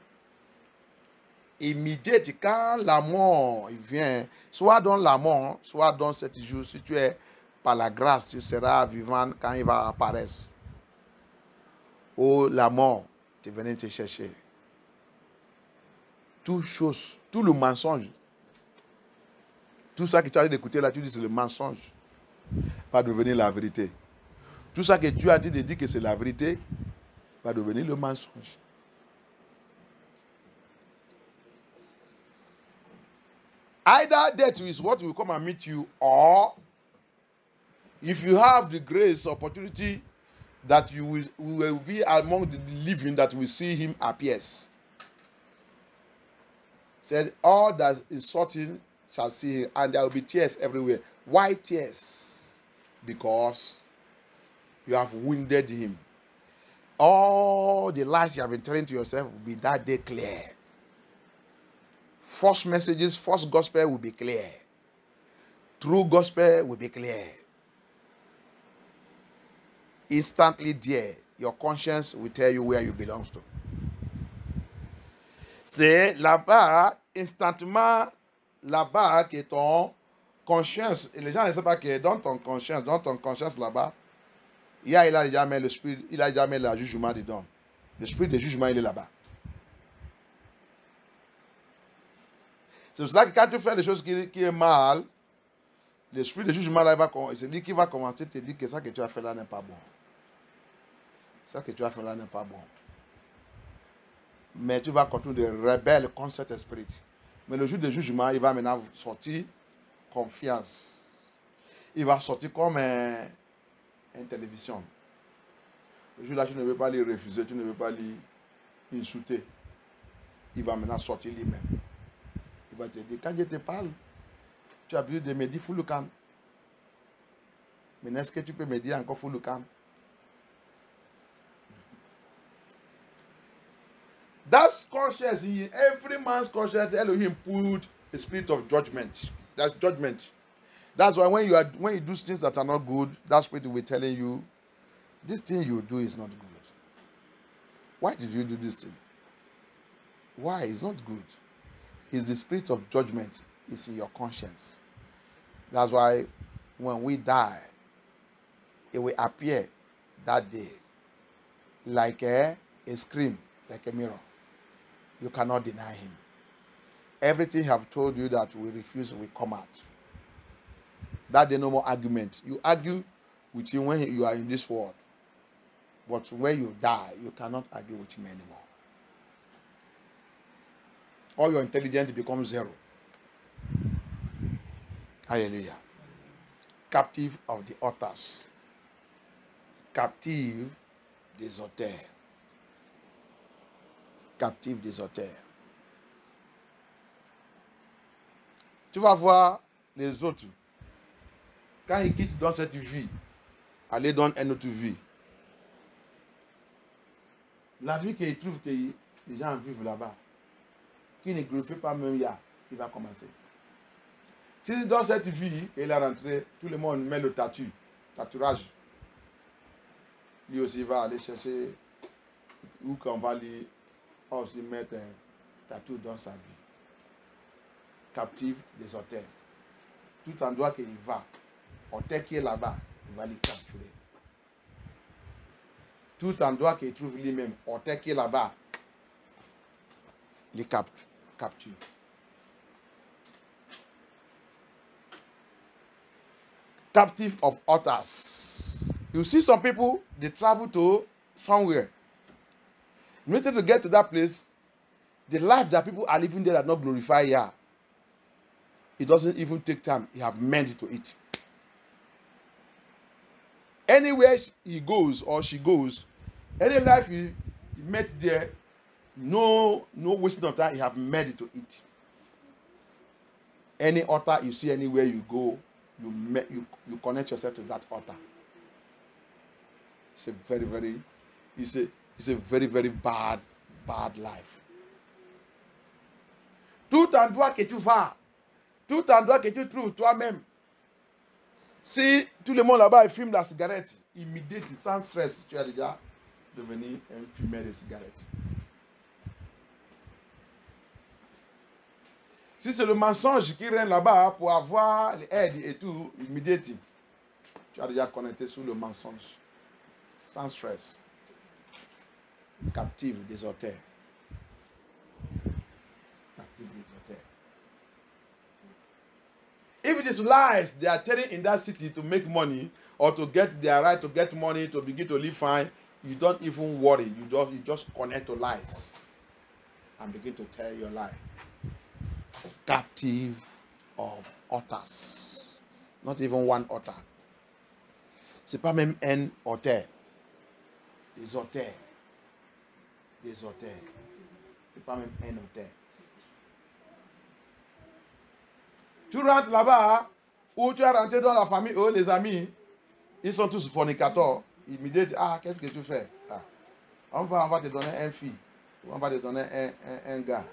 Immédiat, quand la mort vient, soit dans la mort, soit dans 7 jours, si tu es par la grâce, tu seras vivant quand il va apparaître. Ou la mort, tu venais te chercher. Toute chose, tout le mensonge, tout ça que tu as d'écouter là, tu dis c'est le mensonge, va devenir la vérité. Tout ça que tu as dit de dire que c'est la vérité, va devenir le mensonge. Either death is what will come and meet you, or if you have the grace, opportunity, that you will be among the living that will see him appears. Said, all that is certain shall see him, and there will be tears everywhere. Why tears? Because you have wounded him. All the lies you have been telling to yourself will be that day clear. False messages, false gospel will be clear. True gospel will be clear. Instantly there, your conscience will tell you where you belong to. C'est là-bas, instantanément, là-bas que ton conscience, et les gens ne savent pas que dans ton conscience là-bas, il a déjà mis le spirit, il a déjà mis le jugement dedans. L'esprit de jugement, il est là-bas. C'est pour cela que quand tu fais des choses qui est mal, l'esprit de jugement, là, c'est lui qui va commencer à te dire que ça que tu as fait là n'est pas bon. Ça que tu as fait là n'est pas bon. Mais tu vas continuer de rebelle contre cet esprit. Mais le jour de jugement, il va maintenant sortir confiance. Il va sortir comme une télévision. Le jour là, tu ne veux pas lui refuser, tu ne veux pas lui insulter. Il va maintenant sortir lui-même. Il va te dire, quand je te parle, tu as besoin de me dire fou le camp. Mais est-ce que tu peux me dire encore fou le camp? That's conscience. In every man's conscience, Elohim put a spirit of judgment. That's judgment. That's why when you do things that are not good, that spirit will be telling you, this thing you do is not good. Why did you do this thing? Why? It's not good. It's the spirit of judgment. It's in your conscience. That's why when we die, it will appear that day like a scream, like a mirror. You cannot deny him. Everything I have told you that we refuse will come out. That day no more argument. You argue with him when you are in this world. But when you die, you cannot argue with him anymore. All your intelligence becomes zero. Hallelujah. Captive of the authors. Captive des auteurs. Captive des auteurs. Tu vas voir les autres. Quand ils quittent dans cette vie, aller dans une autre vie. La vie qu'ils trouvent que les gens vivent là-bas, qui ne glorifie pas même Yah, il va commencer. Si dans cette vie, il est rentré, tout le monde met le tatouage. Lui aussi va aller chercher où qu'on va lui aussi mettre un tatou dans sa vie. Captive des auteurs. Tout endroit qu'il va, auteur qui est là-bas, il va les capturer. Tout endroit qu'il trouve lui-même, auteur qui est là-bas, les capture. Captive of authors. You see some people, they travel to somewhere. In order to get to that place, the life that people are living there that not glorify Yah. It doesn't even take time. You have meant to it. Anywhere he goes or she goes, any life you met there, no wasting of time, you have made to it. Any altar you see anywhere you go, you connect yourself to that altar. It's a very, very bad life. Tout endroit que tu vas, tout endroit que tu trouves toi-même, si tout le monde là-bas fume la cigarette, immédiatement, sans stress, tu as déjà devenu un fumeur de cigarette. Si c'est le mensonge qui règne là-bas pour avoir l'aide et tout, immédiatement, tu as déjà connecté sur le mensonge. Sans stress. Captive des auteurs. Captive des auteurs. If it is lies they are telling in that city to make money or to get their right to get money to begin to live fine, you don't even worry. You just connect to lies and begin to tell your lie. Captive of authors. Not even one author. C'est pas même un auteur. Des auteurs. Des auteurs. C'est pas même un auteur. Tu rentres là-bas, ou tu es rentré dans la famille, eux, les amis, ils sont tous fornicateurs. Ils me disent, qu'est-ce que tu fais? On va te donner un fille. On va te donner un gars.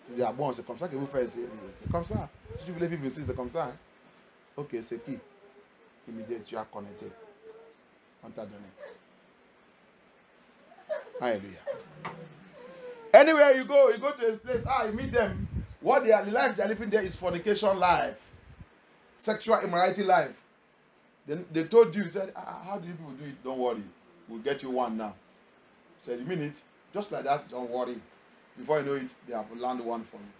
Tu dis, bon, c'est comme ça que vous faites. C'est comme ça. Si tu voulais vivre ici, c'est comme ça. Hein? Ok, c'est qui? Il me dit, tu as connecté. On t'a donné. Hallelujah. Anywhere you go to a place, you meet them. The life they are living there is fornication life. Sexual immorality life. Then they told you, said, how do you people do it? Don't worry. We'll get you one now. So you mean it? Just like that, don't worry. Before you know it, they have landed one for you.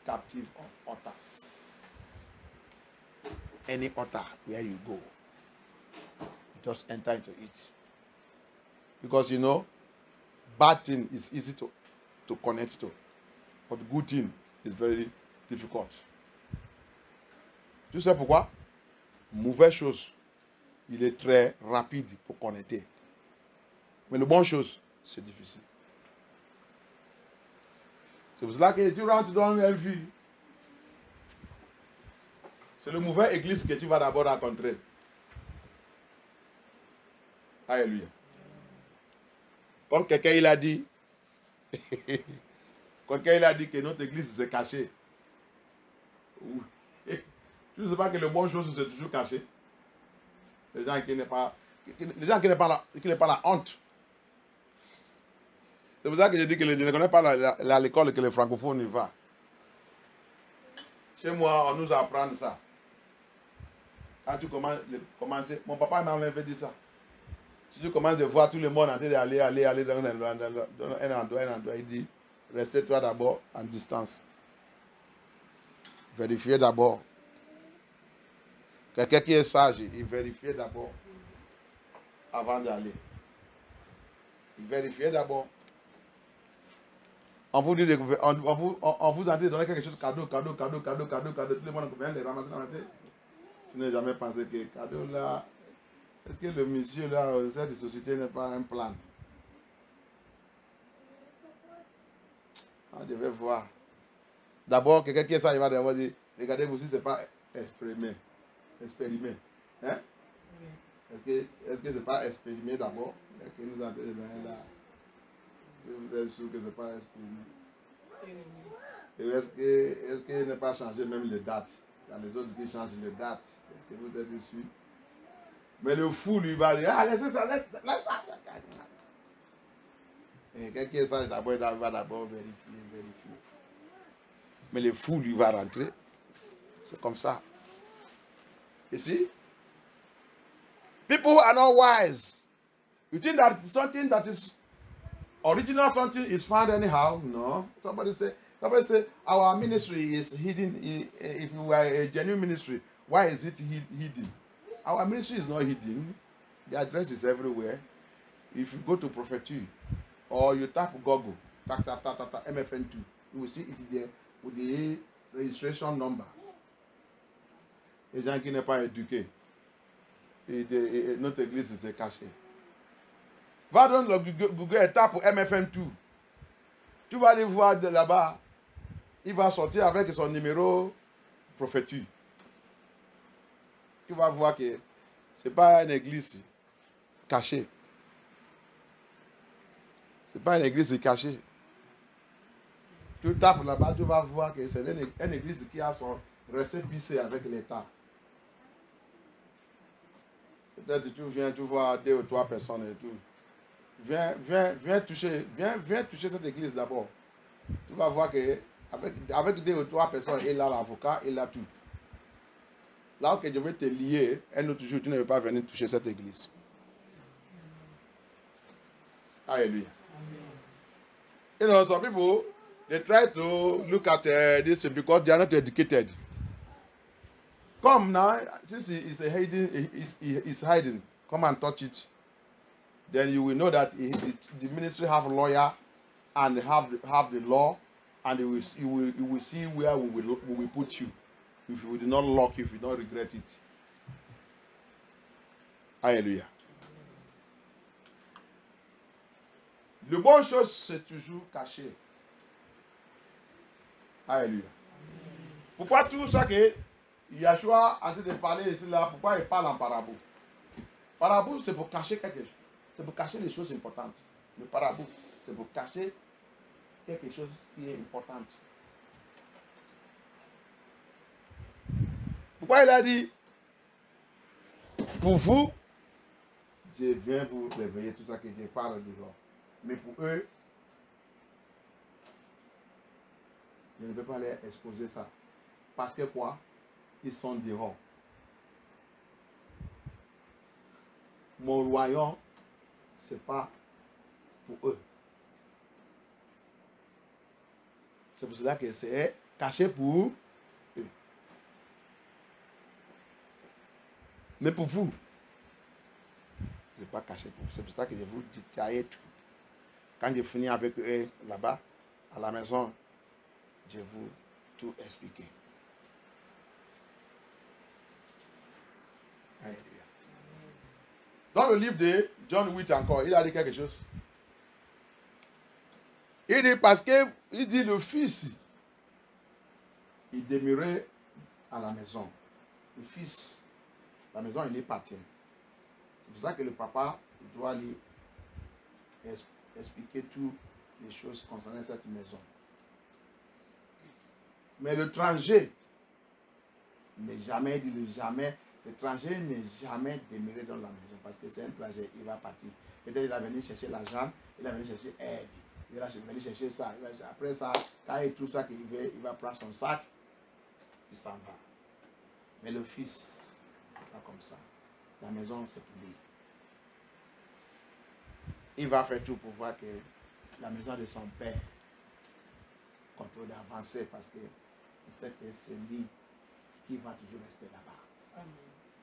Captive of otters. Any otter where you go, just enter into it. Because you know, bad thing is easy to connect to. But good thing is very difficult. Tu sais pourquoi? Mauvaise chose, il est très rapide pour connecter. Mais le bon chose, c'est difficile. C'est pour cela que tu rentres dans une ville. C'est le mauvais église que tu vas d'abord rencontrer. Alléluia. Comme quelqu'un il a dit, que notre église c'est caché. Tu ne sais pas que le bon chose c'est toujours caché. Les gens qui n'ont pas la honte. C'est pour ça que je dis que je ne connais pas l'école que les francophones y vont. Chez moi, on nous apprend ça. Quand tu commences, mon papa m'avait dit ça. Si tu commences à voir tout le monde en train d'aller dans un endroit, il dit, restez-toi d'abord en distance. Vérifiez d'abord. Quelqu'un qui est sage, il vérifie d'abord avant d'aller. Il vérifie d'abord. On vous dit, on vous a dit de donner quelque chose, cadeau. Tout le monde vient de ramasser. Tu n'as jamais pensé que cadeau là, est-ce que le monsieur là, cette société n'est pas un plan? Je vais voir. D'abord, quelqu'un qui est ça, il va d'abord dire, regardez-vous si ce n'est pas expérimé. Hein? Est-ce que ce n'est pas expérimé d'abord? Est-ce que nous là? Vous êtes sûr que ce n'est pas exprimé? Et est-ce qu'il n'est pas changé même les dates? Il y a les autres qui changent les dates. Est-ce que vous êtes sûr? Mais le fou lui va dire, laissez ça, laisse ça. Et quelqu'un qui sage d'abord, il va d'abord vérifier. Mais le fou lui va rentrer. C'est comme ça. Ici, people are not wise. You think that something that is original something is found anyhow? No. Somebody say, our ministry is hidden. If we were a genuine ministry, why is it hidden? Our ministry is not hidden. The address is everywhere. If you go to Prophecy or you tap Google, tap MFN2, you will see it there with the registration number. Les gens qui ne sont pas éduqués, notre église c'est caché. Va dans le Google et tape MFN2. Tu vas aller voir de là-bas. Il va sortir avec son numéro Prophétie. Tu vas voir que ce n'est pas une église cachée. Ce n'est pas une église cachée. Tu tapes là-bas, tu vas voir que c'est une église qui a son récépissé avec l'État. Peut-être que tu viens, tu vois 2 ou 3 personnes et tout. Viens toucher cette église d'abord. Tu vas voir que avec 2 ou 3 personnes, il a l'avocat, il a tout. Là où je vais te lier, un autre jour, tu ne veux pas venir toucher cette église. Alléluia. You know, some people, they try to look at this because they are not educated. Come now, since it's hiding, come and touch it. Then you will know that the ministry have a lawyer and have the law, and you will see where we will put you. If you do not lock, if you don't regret it. Alléluia. Le bon chose, c'est toujours caché. Alléluia. Pourquoi tout ça que Yahshua a en train de parler ici là, pourquoi il parle en parabole? Parabole, c'est pour cacher quelque chose. C'est pour cacher les choses importantes. Le parabole, c'est pour cacher quelque chose qui est important. Pourquoi il a dit, pour vous, je viens vous réveiller tout ça que je parle dehors. Mais pour eux, je ne peux pas les exposer ça. Parce que quoi? Ils sont dehors. Mon royaume, ce n'est pas pour eux. C'est pour cela que c'est caché pour eux. Mais pour vous, ce n'est pas caché pour vous. C'est pour ça que je vous détaille tout. Quand je finis avec eux là-bas, à la maison, je vais vous tout expliquer. Alléluia. Dans le livre de John 8 encore, il a dit quelque chose. Il dit parce que, il dit le fils, il demeurait à la maison. Le fils, la maison, il est parti. C'est pour ça que le papa doit lui expliquer toutes les choses concernant cette maison. Mais l'étranger n'est jamais, l'étranger n'est jamais demeuré dans la maison parce que c'est un étranger, il va partir. Peut-être il va venir chercher l'argent, il va venir chercher aide, il va venir chercher ça. Après ça, quand il trouve ça qu'il veut, il va prendre son sac, il s'en va. Mais le fils, pas comme ça. La maison, c'est pour lui. Il va faire tout pour voir que la maison de son père continue d'avancer parce que il sait que c'est lui qui va toujours rester là-bas.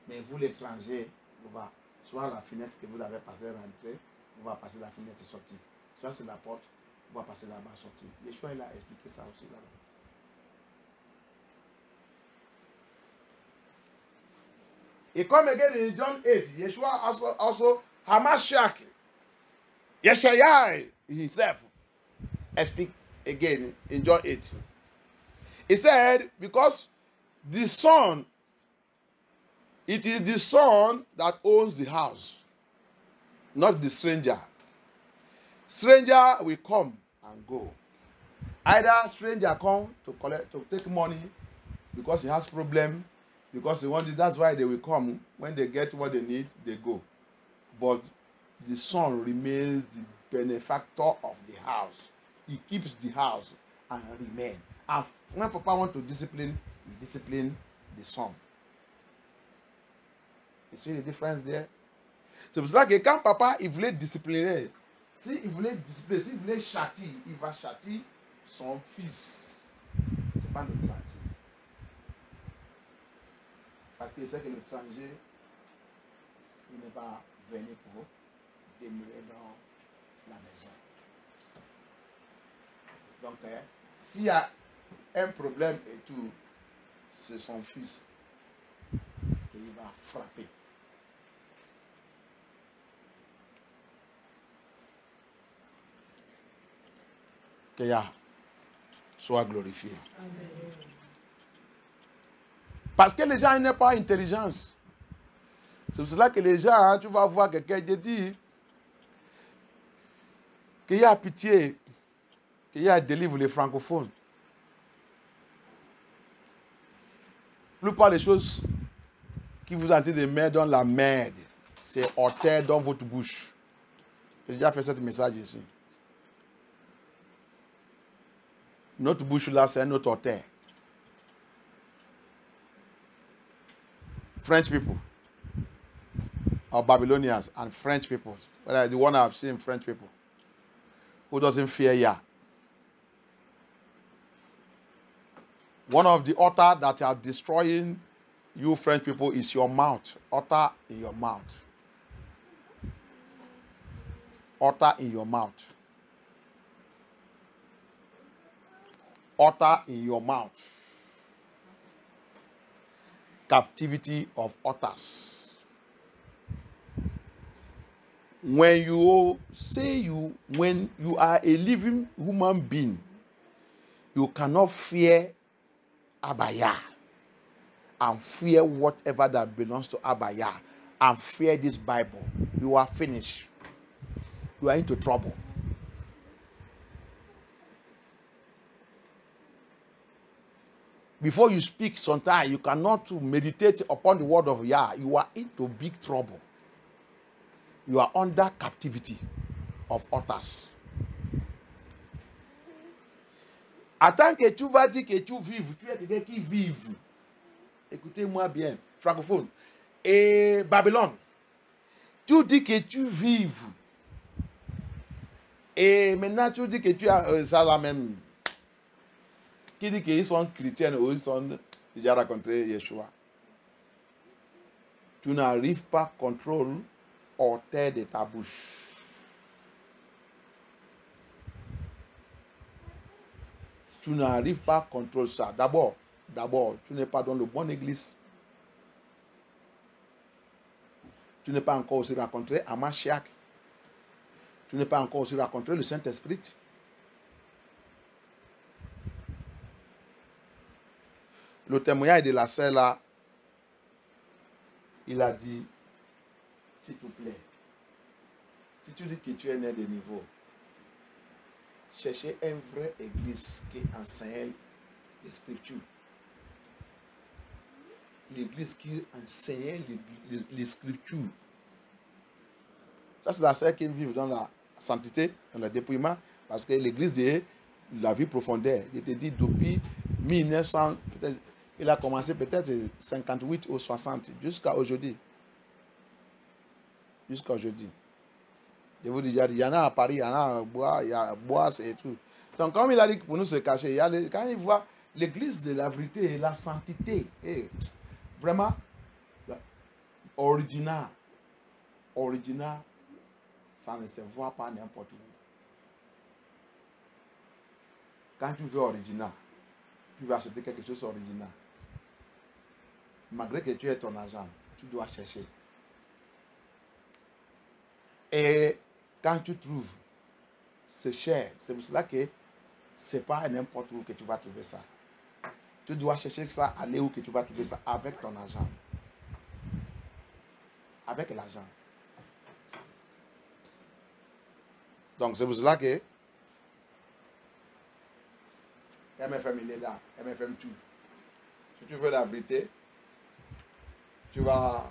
Mais vous, l'étranger, vous va soit la fenêtre que vous avez passée rentrer, vous va passer la fenêtre et sortir. Soit c'est la porte, vous va passer là-bas sortir. Yeshua, il a expliqué ça aussi là-bas. Et comme again in John 8, Yeshua also Hamashiach, Yeshaya himself, speak again in John 8. He said, because the son, it is the son that owns the house, not the stranger. Stranger will come and go. Either stranger come to take money because he has problem, because he wants it. That's why they will come. When they get what they need, they go. But the son remains the benefactor of the house. He keeps the house and remain. And when Papa wants to discipline, he discipline the son. You see the difference there? C'est pour cela que quand Papa il voulait discipliner, s'il voulait châtier, il va châtier son fils. C'est pas l'étranger. Parce qu'il sait que l'étranger, il n'est pas venu pour demeurer dans la maison. Donc, s'il y a un problème et tout, c'est son fils qui va frapper. Que Yah soit glorifié. Amen. Parce que les gens n'ont pas intelligence. C'est pour cela que les gens, tu vas voir quelqu'un qui dit qu'il y a pitié, qu'il y a délivre les francophones. La plupart des choses qui vous ont été de mettre dans la merde, c'est orteil dans votre bouche. J'ai déjà fait ce message ici. Notre bouche là, c'est notre orteil. French people, or Babylonians and French people, but the one I've seen French people, who doesn't fear Yah. One of the altars that are destroying you French people is your mouth. Altar in your mouth. Altar in your mouth. Altar in your mouth. Captivity of altars. When you are a living human being, you cannot fear Abaya and fear whatever that belongs to Abaya and fear this Bible. You are finished. You are into trouble. Before you speak, sometimes you cannot meditate upon the word of Yah. You are into big trouble. You are under captivity of altars. Attends que tu vas dire que tu vives, tu es quelqu'un qui vive. Écoutez-moi bien, francophone. Et Babylone, tu dis que tu vives. Et maintenant, tu dis que tu as ça là même. Qui dit qu'ils sont chrétiens ou ils sont déjà rencontré Yeshua. Tu n'arrives pas à contrôler hauteur de ta bouche. Tu n'arrives pas à contrôler ça. D'abord, tu n'es pas dans le bon église. Tu n'es pas encore aussi rencontré Amashiach. Tu n'es pas encore aussi rencontré le Saint-Esprit. Le témoignage de la sœur là, il a dit, s'il te plaît, si tu dis que tu es né de niveau, cherchez une vraie église qui enseigne les Scriptures. L'église qui enseigne les Scriptures. Ça, c'est la sœur qui vit dans la sainteté, dans le dépouillement, parce que l'église de la vie profondeur, il était dit depuis 1900, peut-être, il a commencé peut-être 58 ou 60, jusqu'à aujourd'hui. Jusqu'à aujourd'hui. Je vous dis, il y en a à Paris, il y en a à Bois, il y a à Bois et tout. Donc, comme il a dit pour nous se cacher, quand il voit l'église de la vérité et la sainteté, et vraiment, original, ça ne se voit pas n'importe où. Quand tu veux original, tu vas acheter quelque chose d'original. Malgré que tu aies ton argent, tu dois chercher. Et quand tu trouves, c'est cher. C'est pour cela que ce n'est pas n'importe où que tu vas trouver ça. Tu dois chercher ça, aller où que tu vas trouver ça avec ton argent. Avec l'argent. Donc c'est pour cela que MFM il est là, MFM tout. Si tu veux la vérité, tu vas,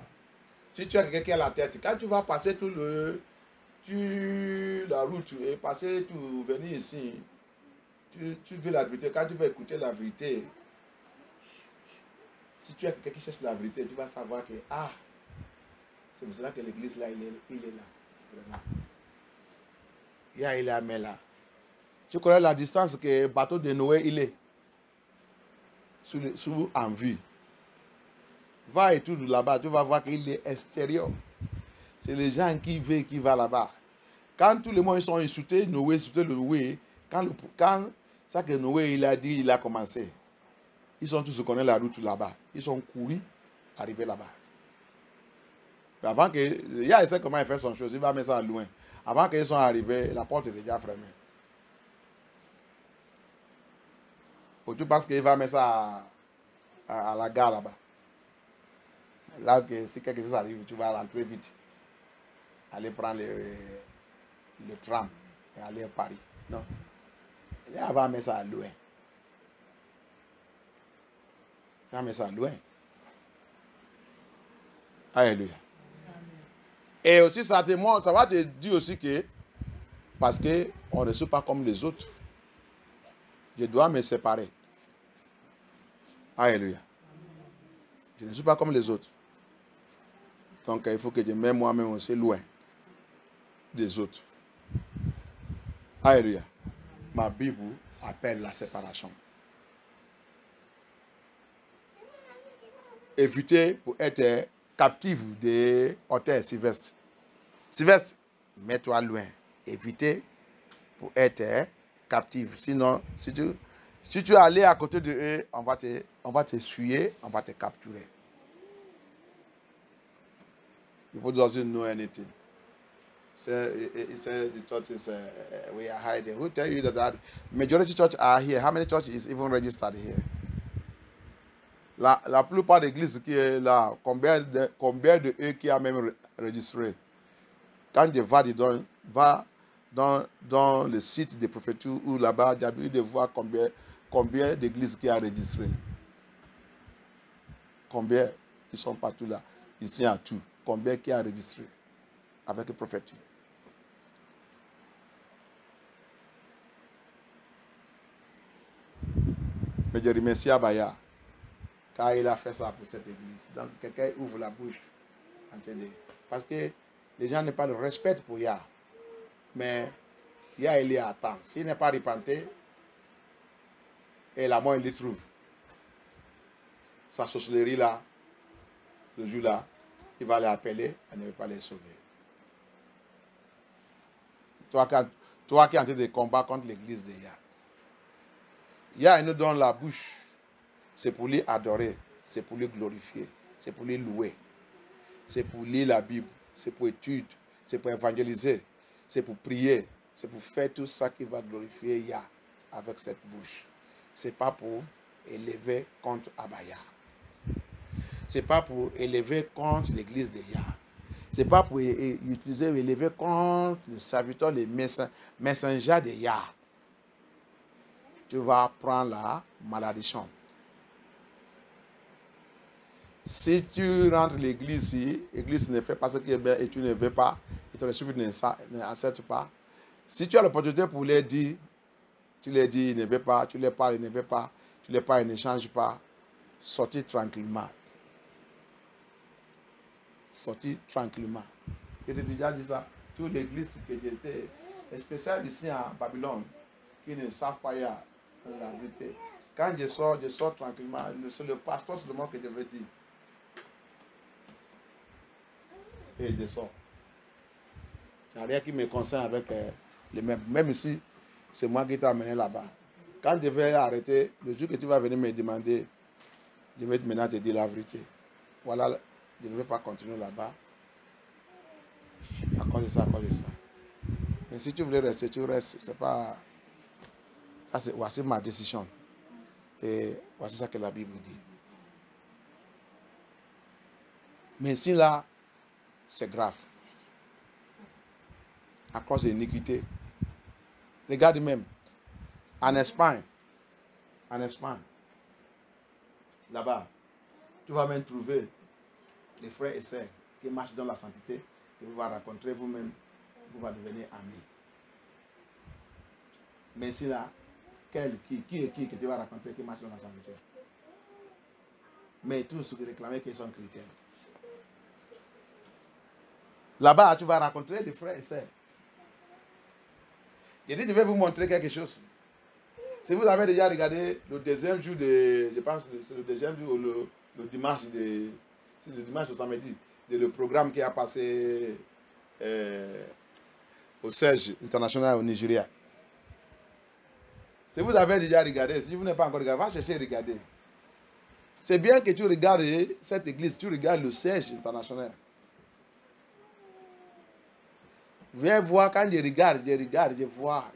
si tu as quelqu'un qui a la tête, quand tu vas passer la route et passer tout, venir ici, tu veux la vérité, quand tu vas écouter la vérité, si tu as quelqu'un qui cherche la vérité, tu vas savoir que, c'est pour cela que l'église là, il est là, vraiment. Il est là, mais là. Tu connais la distance que le bateau de Noé, il est sous en vue. Va et tout là-bas, tu vas voir qu'il est extérieur. C'est les gens qui vont là-bas. Quand tous les monde sont insultés, Noé, quand ça que Noé il a dit, il a commencé. Ils sont tous connaissent la route là-bas. Ils sont courus, arrivés là-bas. Avant que, il y a essayé comment il fait son chose, il va mettre ça loin. Avant qu'ils soient arrivés, la porte est déjà fermée. Ou tu penses qu'il va mettre ça à la gare là-bas. Là, que si quelque chose arrive, tu vas rentrer vite. Aller prendre le tram et aller à Paris. Non. Il va mettre ça loin. Il va mettre ça loin. Alléluia. Et aussi, ça va te dire aussi que, parce qu'on ne suit pas comme les autres, je dois me séparer. Alléluia. Je ne suis pas comme les autres. Donc, il faut que je mette moi-même aussi loin des autres. Alléluia. Ma Bible appelle la séparation. Éviter pour être captif des hôtels Sylvestre. Sylvestre, mets-toi loin. Éviter pour être captif. Sinon, si tu es allé à côté de eux, on va te suyer, on va te capturer. People doesn't know anything. He said the churches we are hiding. Who tell you that majority church are here? How many churches is even registered here? La plupart des églises qui est là, combien de eux qui a même registré? Quand je va dans le site des préfectures ou là-bas, j'ai envie de voir combien d'églises qui a registré. Combien ils sont partout là. Ici à tout. Combien qui a registré avec le préfecture. Mais je remercie Abaya car il a fait ça pour cette église. Donc quelqu'un ouvre la bouche. Parce que les gens n'ont pas de respect pour Yah. Mais il y a Élie à temps. S'il n'est pas repenté, et la mort, il les trouve. Sa sorcellerie là, le jour là, il va les appeler, elle ne veut pas les sauver. Toi qui es en train de combattre contre l'église de Yah. Yah, il nous donne la bouche. C'est pour lui adorer, c'est pour lui glorifier, c'est pour lui louer. C'est pour lire la Bible, c'est pour étudier, c'est pour évangéliser, c'est pour prier, c'est pour faire tout ça qui va glorifier Yah avec cette bouche. C'est pas pour élever contre Abaya. C'est pas pour élever contre l'église de Yah. C'est pas pour utiliser élever contre le serviteur, les messengers de Yah. Tu vas prendre la malédiction. Si tu rentres l'église ici, l'église ne fait pas ce qui est bien et tu ne veux pas, et ton esprit n'accepte pas. Si tu as l'opportunité pour les dire, tu les dis, il ne veut pas, tu les parles, il ne veut pas, tu les parles, il ne change pas. Sortis tranquillement. Sortis tranquillement. Je t'ai déjà dit ça. Toute l'église qui était spéciale ici en Babylone, qui ne savent pas la vérité. Quand je sors tranquillement. C'est le pasteur seulement que je veux dire. Et je sors. Il n'y a rien qui me concerne avec les mêmes. Même ici, c'est moi qui t'ai amené là-bas. Quand je vais arrêter, le jour que tu vas venir me demander, je vais maintenant te dire la vérité. Voilà, je ne vais pas continuer là-bas. À cause de ça, à cause de ça. Mais si tu voulais rester, tu restes. C'est pas. Ça, voici ma décision. Et voici ça que la Bible dit. Mais ici, là, c'est grave. À cause de l'iniquité. Regarde même. En Espagne, là-bas, tu vas même trouver des frères et sœurs qui marchent dans la sainteté, que vous allez rencontrer vous-même, vous allez devenir amis. Mais ici là, qui est qui que tu vas rencontrer qui marche dans la sainteté? Mais tous ceux qui réclament qu'ils sont chrétiens. Là-bas, tu vas rencontrer des frères et sœurs. Je dis, je vais vous montrer quelque chose. Si vous avez déjà regardé le deuxième jour de, je pense que c'est le deuxième jour, le dimanche, c'est le dimanche au samedi, le programme qui a passé au siège international au Nigeria. Si vous avez déjà regardé, si vous n'avez pas encore regardé, va chercher et regarder. C'est bien que tu regardes cette église, tu regardes le siège international. Viens voir, quand je regarde, je vois.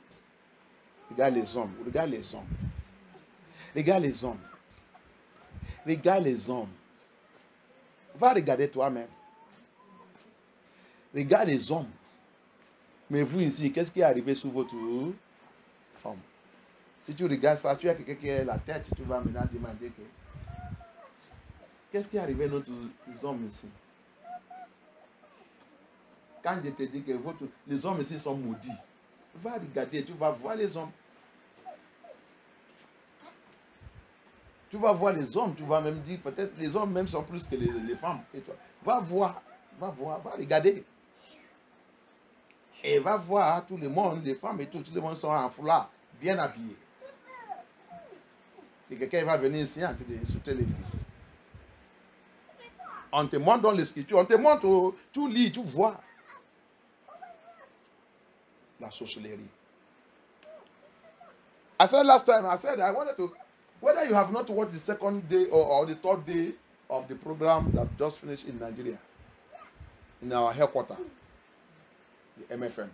Regarde les hommes, regarde les hommes. Regarde les hommes. Regarde les hommes. Va regarder toi-même. Regarde les hommes. Mais vous ici, qu'est-ce qui est arrivé sous votre homme? Si tu regardes ça, tu as quelqu'un qui a la tête, tu vas maintenant demander que qu'est-ce qui est arrivé à nos hommes ici? Quand je te dis que les hommes ici sont maudits, va regarder, tu vas voir les hommes. Tu vas voir les hommes, tu vas même dire, peut-être les hommes même sont plus que les femmes. Et toi, va voir, va regarder. Et va voir tout le monde, les femmes et tout le monde sont en foulard, bien habillés. Et quelqu'un va venir ici en train d'insulter l'église. On te montre dans l'écriture, on te montre, tu lis, tu vois. La sorcellerie. I said last time, I wanted to, whether you have not watched the second day or the third day of the program that just finished in Nigeria, in our headquarters, the MFM.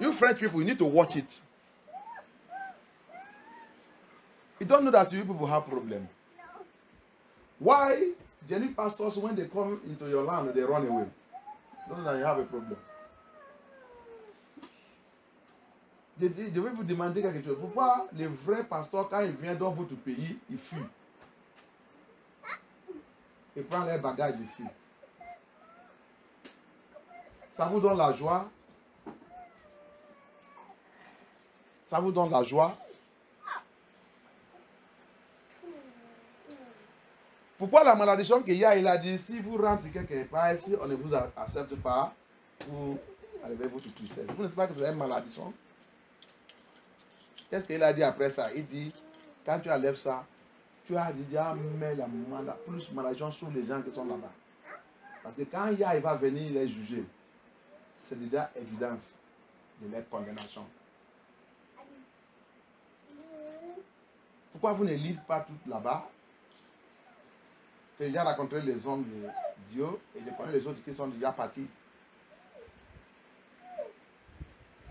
You French people, you need to watch it. You don't know that you people have problem. Why genuine pastors, when they come into your land, they run away? You don't know that you have a problem. Je vais vous demander quelque chose. Pourquoi les vrais pasteurs, quand ils viennent dans votre pays, ils fuient? Ils prennent leurs bagages, ils fuient. Ça vous donne la joie? Ça vous donne la joie? Pourquoi la malédiction qu'il y a, il a dit, si vous rentrez quelque part, si on ne vous accepte pas, vous Enlevez-vous tout seul. Vous ne savez pas que c'est une malédiction? Qu'est-ce qu'il a dit après ça? Il dit, quand tu enlèves ça, tu as déjà mis la plus malédiction sur les gens qui sont là-bas. Parce que quand il va venir les juger, c'est déjà évidence de leur condamnation. Pourquoi vous ne lisez pas tout là-bas? J'ai déjà rencontré les hommes de Dieu et je connais les autres qui sont déjà partis.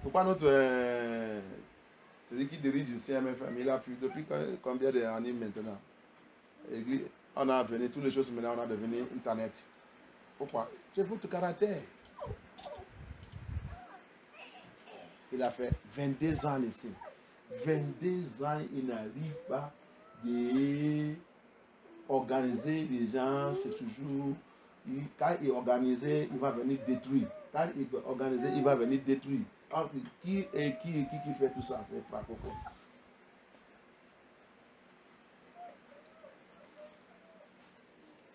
Pourquoi notre celui qui dirige le CMFM, il a fui depuis combien d'années maintenant? Église, on a venu, toutes les choses maintenant, on a devenu Internet. Pourquoi? C'est votre caractère. Il a fait 22 ans ici. 22 ans, il n'arrive pas d'organiser les gens, c'est toujours... Quand il organise, il va venir détruire. Quand il organise, il va venir détruire. Alors, qui fait tout ça? C'est francophone.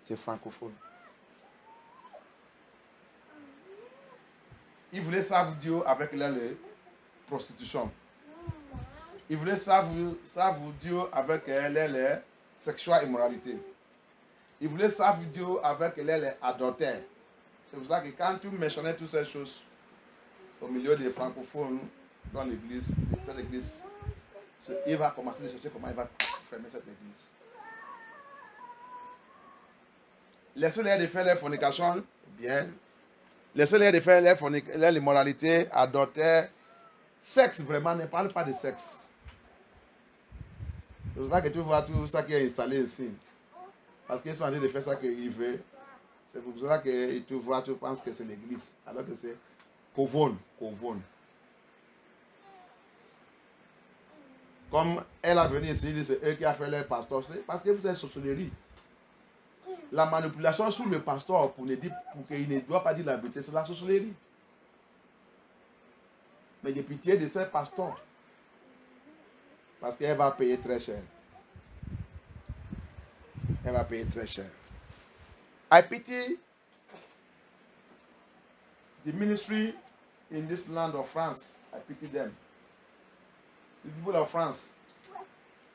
C'est francophone. Il voulait servir Dieu avec la prostitution. Il voulait servir Dieu avec les sexuelle immoralité. Il voulait servir Dieu avec les adultères. C'est pour ça que quand tu mentionnais toutes ces choses au milieu des francophones dans l'église, cette église, il va commencer à chercher comment il va fermer cette église. Laissez-les de faire les fornications, bien. Laissez-les de faire l'immoralité, adultère. Sexe, vraiment, ne parle pas de sexe. C'est pour ça que tu vois tout ça qui est installé ici. Parce qu'ils sont en train de faire ça qu'ils veulent. C'est pour ça que tu vois, tu penses que c'est l'église. Alors que c'est Kovon. Comme elle a venu ici, c'est eux qui ont fait leur pasteur. C'est parce que vous êtes sorcellerie. La manipulation sur le pasteur pour qu'il ne doit pas dire la vérité, c'est la sorcellerie. Mais j'ai pitié de ce pasteur. Parce qu'elle va payer très cher. Elle va payer très cher. I pity the ministry in this land of France. I pity them. The people of France,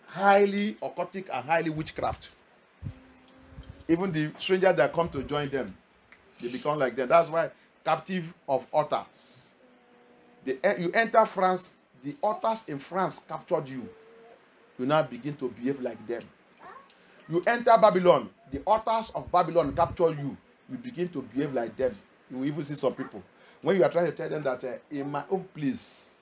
highly occultic and highly witchcraft. Even the strangers that come to join them, they become like them. That's why captive of altars. You enter France, the altars in France captured you. You now begin to behave like them. You enter Babylon, the altars of Babylon capture you. You begin to behave like them. You will even see some people. When you are trying to tell them that in my own place,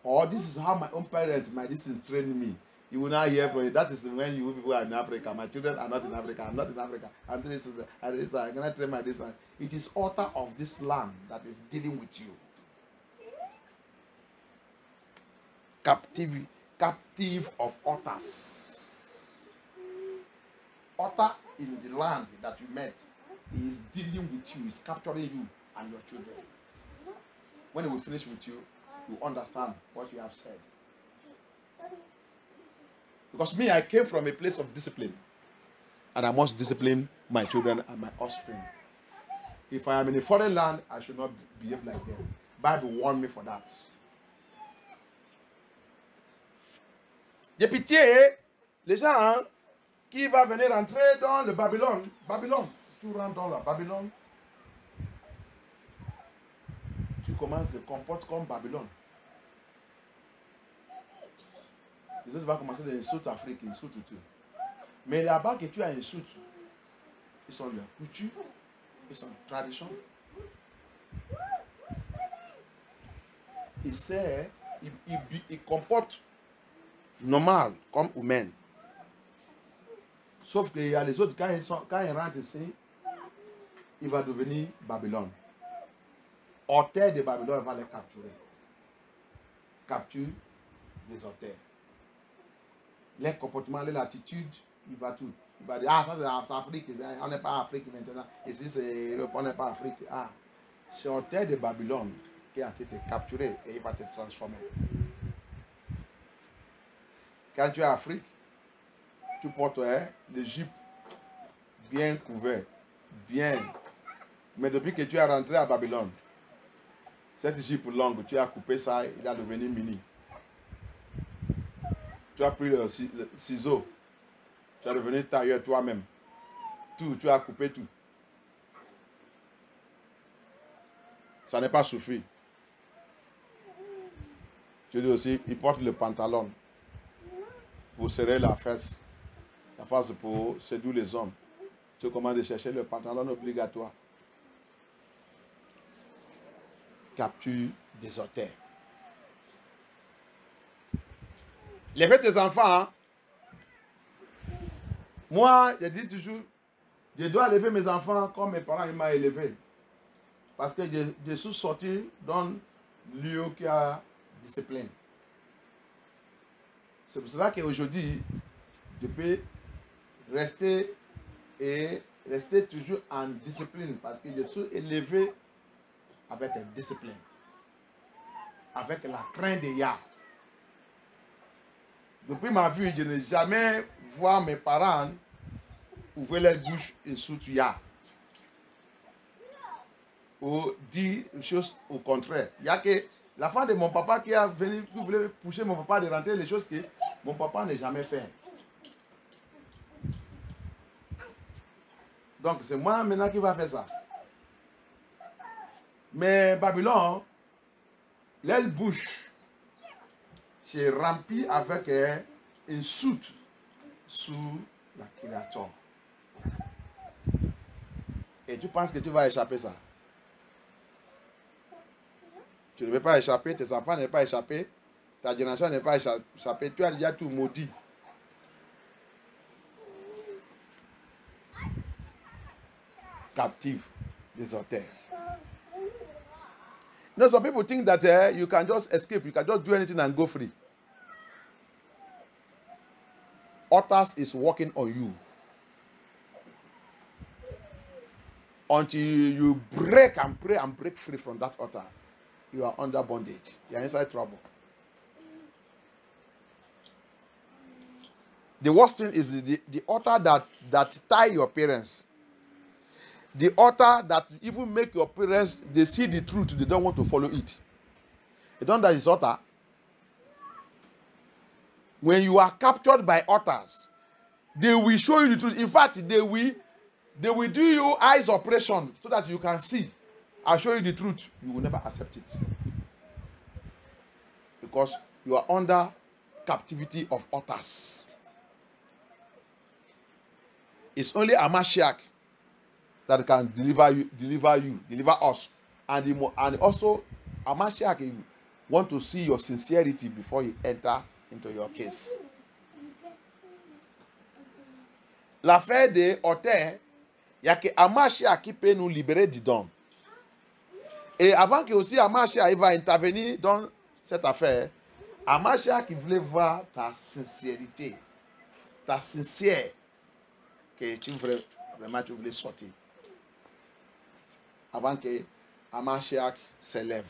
or this is how my own parents, this is training me, you will not hear from it. That is when you people are in Africa. My children are not in Africa. I'm not in Africa. I'm doing this. I'm going to train my this. It is altar of this land that is dealing with you. Captive of altars. Altar in the land that you met is dealing with you, is capturing you and your children. When it will finish with you, you understand what you have said. Because me, I came from a place of discipline. And I must discipline my children and my offspring. If I am in a foreign land, I should not behave like them. Bible warned me for that. J'ai pitié, les gens qui vont venir entrer dans le Babylone. Babylone, tu rentres dans la Babylone. Tu commences à te comporter comme Babylone. Les autres vont commencer à insulter l'Afrique, insulter tout. Mais là-bas que tu as insulté, ils sont leurs coutumes, ils sont traditions. Ils comportent normal, comme humain. Sauf qu'il y a les autres, quand ils rentrent ici, il va devenir Babylone. Auteurs de Babylone va les capturer. Capture des auteurs. Les comportements, les attitudes, il va tout. Il va dire, ah, ça c'est Afrique, on n'est pas Afrique maintenant. Ici, c'est Europe, on n'est pas Afrique. Ah, c'est auteur de Babylone qui a été capturé et il va te transformer. Quand tu es en Afrique, tu portes l'Égypte bien couvert, bien. Mais depuis que tu es rentré à Babylone, Cette jupe longue, tu as coupé ça, il a devenu mini. Tu as pris le ciseau, tu as devenu tailleur toi-même. Tout, tu as coupé tout. Ça n'est pas suffi. Tu dis aussi, il porte le pantalon pour serrer la face pour séduire les hommes. Tu commandes de chercher le pantalon obligatoire. Capture des auteurs. Lève tes enfants. Hein? Moi, je dis toujours, je dois élever mes enfants comme mes parents m'ont élevé. Parce que je suis sorti d'un lieu qui a discipline. C'est pour cela qu'aujourd'hui, je peux rester toujours en discipline. Parce que je suis élevé avec la discipline. Avec la crainte de Yah. Depuis ma vie, je n'ai jamais vu mes parents ouvrir leur bouche et insulter Yah. Ou dire une chose au contraire. Il y a que la femme de mon papa qui a venu, qui voulait pousser mon papa de rentrer les choses que mon papa n'a jamais fait. Donc c'est moi maintenant qui va faire ça. Mais Babylone, leur bouche, c'est rempli avec une soute sous la créature. Et tu penses que tu vas échapper ça? Tu ne veux pas échapper, tes enfants ne vont pas échapper, ta génération ne va pas échapper, tu as déjà tout maudit. Captive des auteurs. You know, some people think that you can just escape, you can just do anything and go free. Others is working on you. Until you break and pray and break free from that altar, you are under bondage. You are inside trouble. The worst thing is the altar that tie your parents. The altar that even make your parents, they see the truth, they don't want to follow it. You don't know that is altar. When you are captured by altars, they will show you the truth. In fact, they will do you eyes operation so that you can see. I'll show you the truth. You will never accept it. Because you are under captivity of altars. It's only a Mashiach that can deliver us. And also, a Mashiach want to see your sincerity before you enter into your case. L'affaire de Oter, il y a que Mashiach qui peut nous libérer dedans. Et avant que aussi Mashiach va intervenir dans cette affaire, Mashiach qui voulait voir ta sincérité, ta sincère, que tu voulais vraiment sortir. Avant que Mashiach s'élève.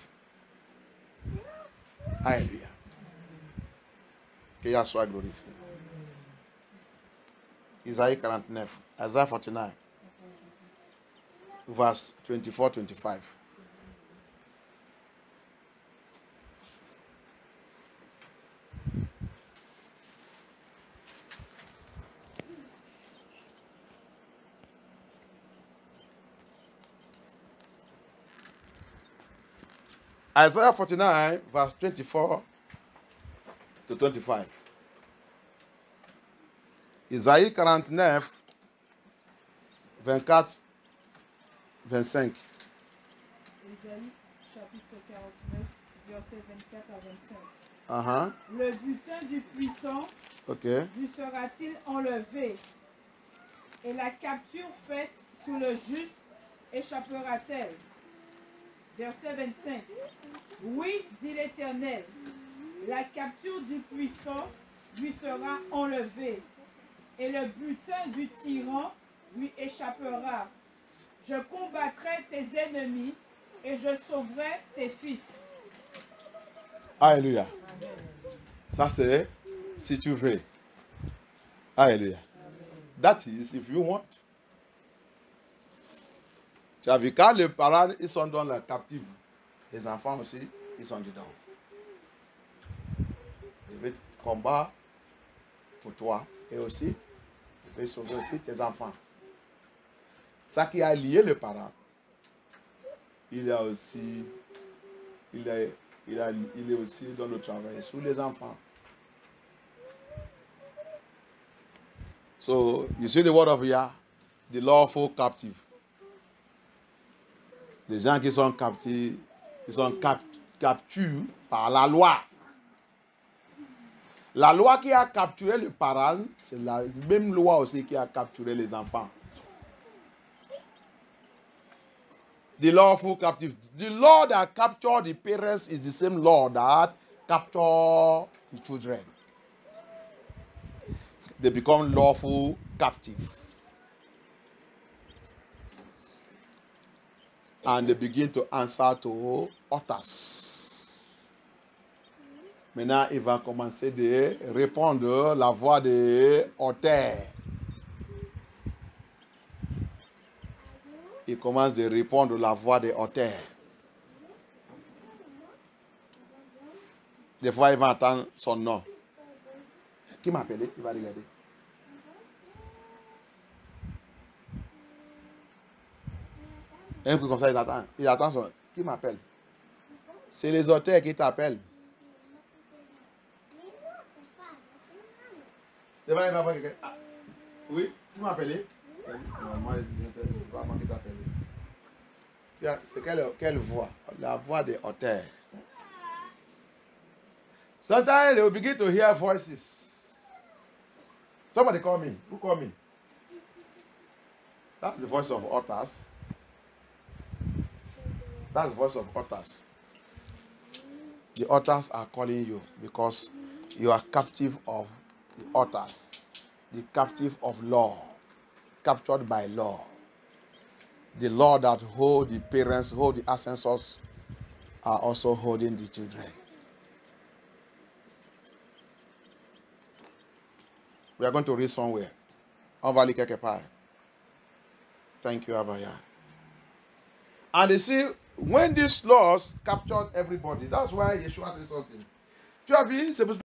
Alléluia. Que Yah soit glorifié. Isaïe 49, Isaiah 49, verse 24-25. Isaiah 49, verse 24 to 25. Isaïe 49, 24, 25. Isaïe chapitre 49, versets 24 à 25. Le butin du puissant lui sera-t-il enlevé, et la capture faite sous le juste échappera-t-elle? Verset 25. Oui, dit l'Éternel, la capture du puissant lui sera enlevée, et le butin du tyran lui échappera. Je combattrai tes ennemis et je sauverai tes fils. Alléluia. Ça c'est si tu veux. Alléluia. That is if you want. Tu as vu quand les parents ils sont dans la captive. Les enfants aussi, ils sont dedans. Ils veulent combattre pour toi. Et aussi, ils veulent sauver aussi tes enfants. Ça qui a lié le parent, il est aussi dans le travail sur les enfants. So, you see the word of Yah, the lawful captive. Les gens qui sont captifs, ils sont capturés par la loi. La loi qui a capturé le parent, c'est la même loi aussi qui a capturé les enfants. The lawful captive. The law that captured the parents is the same law that captured the children. They become lawful captive. And they begin to answer to others. Maintenant, il va commencer de répondre la voix de auteurs. Il commence de répondre la voix des auteurs. Des fois, il va entendre son nom. Qui m'a appelé? Il va regarder. Un coup comme ça, il attend. Il attend son... Qui m'appelle? C'est les auteurs qui t'appellent. Il va voir quelqu'un. Ah. Oui, qui m'a appelé? Non, moi, c'est pas moi qui t'ai appelé. C'est quelle voix? La voix des auteurs. Sometimes they will begin to hear voices. Somebody call me. Who called me? That's the voice of authors. That's the voice of authors. The authors are calling you because you are captive of the authors. The captive of law. Captured by law. The law that hold the parents, hold the ancestors, are also holding the children. We are going to read somewhere. On va lire quelque part. Thank you, Abaya. And you see, when these laws captured everybody, that's why Yeshua said something. Tu as vu, c'est pour